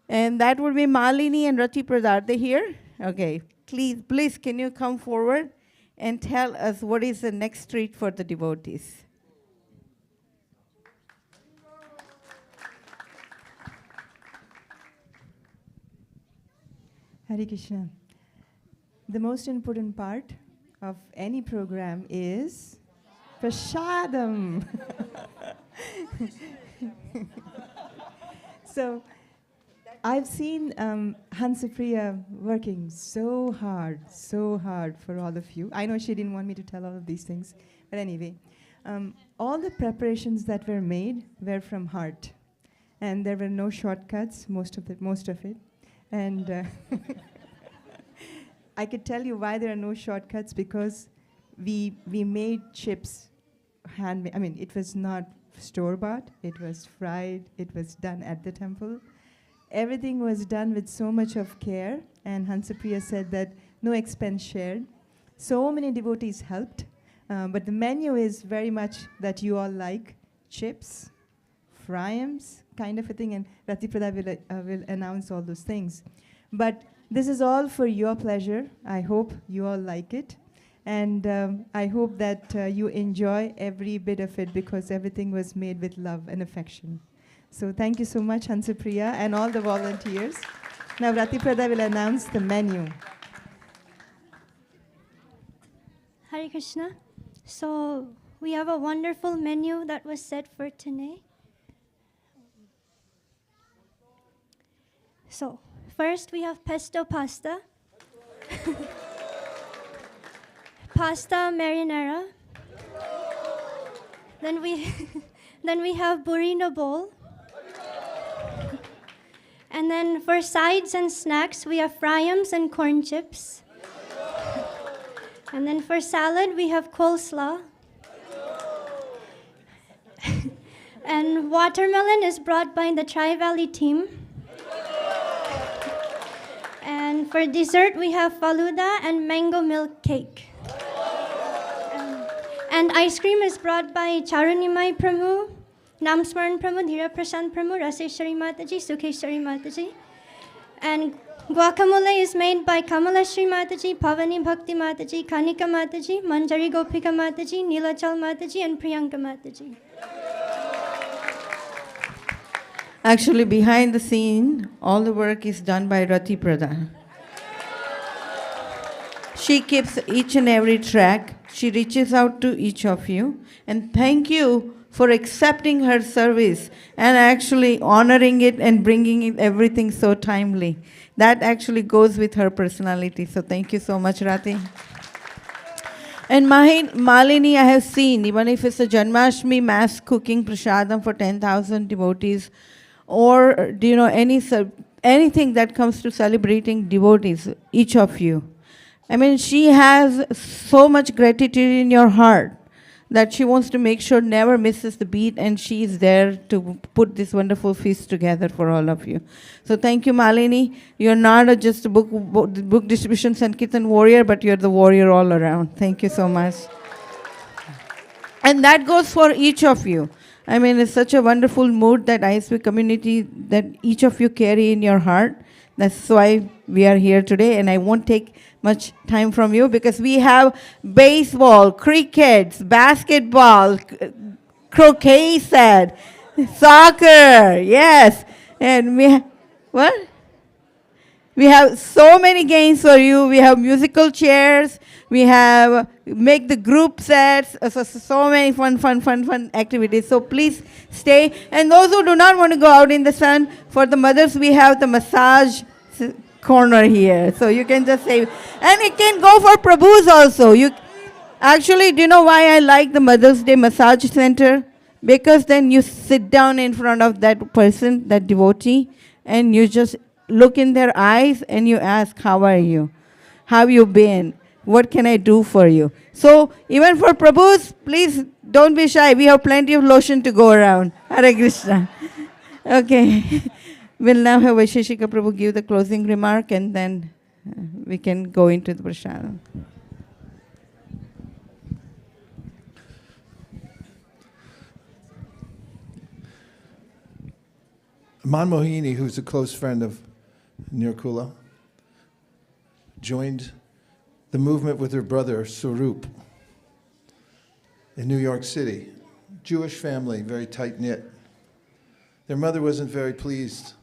And that would be Malini and Rati Pradar. They here? Okay, please, can you come forward and tell us what is the next treat for the devotees? Hare Krishna. The most important part of any program is prasadam. So I've seen Hansapriya working so hard for all of you. I know she didn't want me to tell all of these things, but anyway, all the preparations that were made were from heart, and there were no shortcuts, most of it, and I could tell you why there are no shortcuts, because we made chips handmade. I mean, it was not store-bought, it was fried, it was done at the temple. Everything was done with so much of care, and Hansapriya said that no expense shared. So many devotees helped, but the menu is very much that you all like: chips, fryams, kind of a thing, and Rati Prada will announce all those things. But this is all for your pleasure. I hope you all like it, and I hope that you enjoy every bit of it, because everything was made with love and affection. So thank you so much, Hansapriya, and all the volunteers. Now Rati Prada will announce the menu. Hare Krishna. So we have a wonderful menu that was set for today. So first we have pesto pasta, pasta marinara. Then we have burrito bowl. And then for sides and snacks, we have fryams and corn chips. And then for salad, we have coleslaw. And watermelon is brought by the Tri-Valley team. And for dessert, we have faluda and mango milk cake. And ice cream is brought by Charunimai Pramu, Namsmaran Pramu, Dhira Prasant Pramu, Raseshwari Mataji, Sukheshwari Mataji. And guacamole is made by Kamalashri Mataji, Pavani Bhakti Mataji, Kanika Mataji, Manjari Gopika Mataji, Neelachal Mataji, and Priyanka Mataji. Actually, behind the scene, all the work is done by Rati Pradhan. She keeps each and every track. She reaches out to each of you. And thank you for accepting her service and actually honoring it and bringing it everything so timely. That actually goes with her personality. So thank you so much, Rati. And Malini, I have seen, even if it's a Janmashtami mass cooking prasadam for 10,000 devotees, or do you know anything that comes to celebrating devotees, each of you. I mean, she has so much gratitude in your heart that she wants to make sure never misses the beat, and she is there to put this wonderful feast together for all of you. So thank you, Malini. You're not just a book distribution Sankirtan warrior, but you're the warrior all around. Thank you so much. And that goes for each of you. I mean, it's such a wonderful mood that ISV community, that each of you carry in your heart. That's why we are here today, and I won't take much time from you, because we have baseball, cricket, basketball, croquet set, soccer, yes. And we have so many games for you. We have musical chairs. We have make the group sets. So many fun activities. So please stay. And those who do not want to go out in the sun, for the mothers, we have the massage corner here. So you can just say, and it can go for Prabhus also. Actually, do you know why I like the Mother's Day Massage Center? Because then you sit down in front of that person, that devotee, and you just look in their eyes and you ask, how are you? How have you been? what can I do for you? So even for Prabhus, please don't be shy. We have plenty of lotion to go around. Hare Krishna. Okay. We'll now have Vaisheshika Prabhu give the closing remark, and then we can go into the prasad. Manmohini, who's a close friend of Nirkula, joined the movement with her brother, Swarup, in New York City. Jewish family, very tight-knit. Their mother wasn't very pleased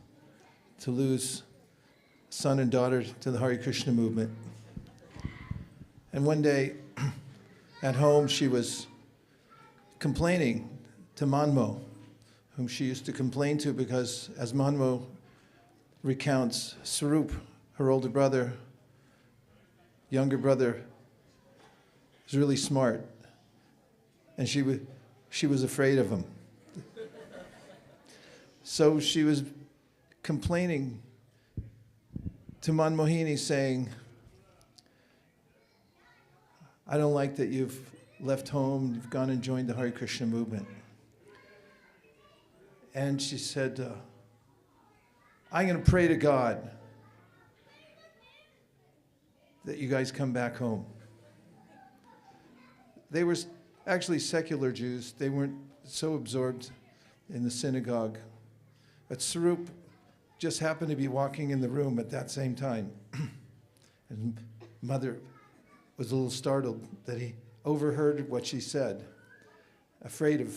to lose son and daughter to the Hare Krishna movement. And one day, at home, she was complaining to Manmo, whom she used to complain to because, as Manmo recounts, Swarup, her older brother, younger brother, was really smart, and she was afraid of him. So she was complaining to Manmohini, saying, I don't like that you've left home, you've gone and joined the Hare Krishna movement. And she said, I'm going to pray to God that you guys come back home. They were actually secular Jews. They weren't so absorbed in the synagogue. But Swarup just happened to be walking in the room at that same time. And mother was a little startled that he overheard what she said, afraid of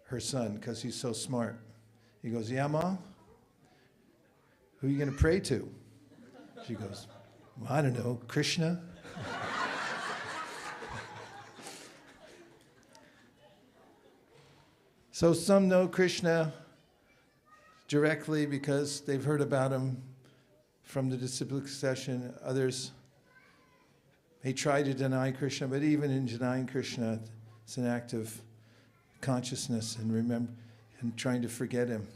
her son because he's so smart. He goes, yeah, Ma? Who are you going to pray to? She goes, well, I don't know, Krishna? So some know Krishna directly because they've heard about him from the disciplic succession. Others may try to deny Krishna, but even in denying Krishna, it's an act of consciousness and trying to forget him.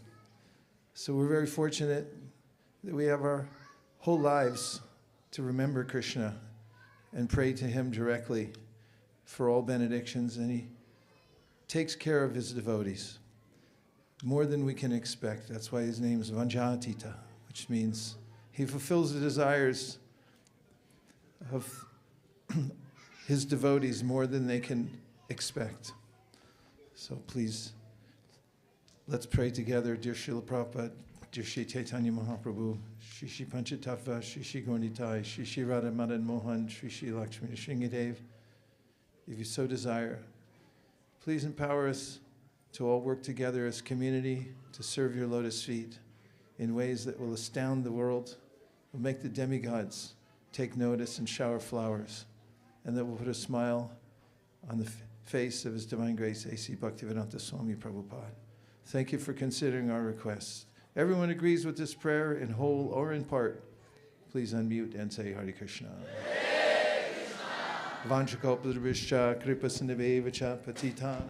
So we're very fortunate that we have our whole lives to remember Krishna and pray to him directly for all benedictions, and he takes care of his devotees more than we can expect. That's why his name is Vanjatita, which means he fulfills the desires of his devotees more than they can expect. So please, let's pray together. Dear Srila Prabhupada, dear Shri Chaitanya Mahaprabhu, Shri Shri Panchatattva, Shri Shri Gaurnitai, Shri Shri Radha Madan Mohan, Shri Shri Lakshmi Nrsingadev, if you so desire, please empower us to all work together as community to serve your lotus feet in ways that will astound the world, will make the demigods take notice and shower flowers, and that will put a smile on the face of His Divine Grace, A.C. Bhaktivedanta Swami Prabhupada. Thank you for considering our requests. Everyone agrees with this prayer in whole or in part. Please unmute and say Hare Krishna. Vanchakalpadribhishcha kripasindavevacha patitanam.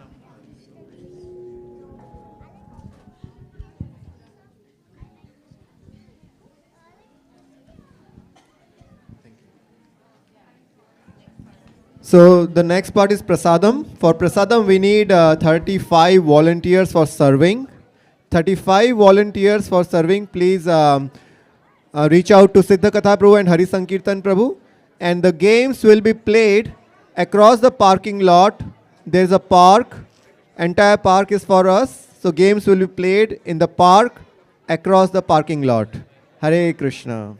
So the next part is prasadam. For prasadam, we need 35 volunteers for serving. 35 volunteers for serving. Please reach out to Siddha Katha Prabhu and Hari Sankirtan Prabhu. And the games will be played across the parking lot. There is a park. Entire park is for us. So games will be played in the park across the parking lot. Hare Krishna.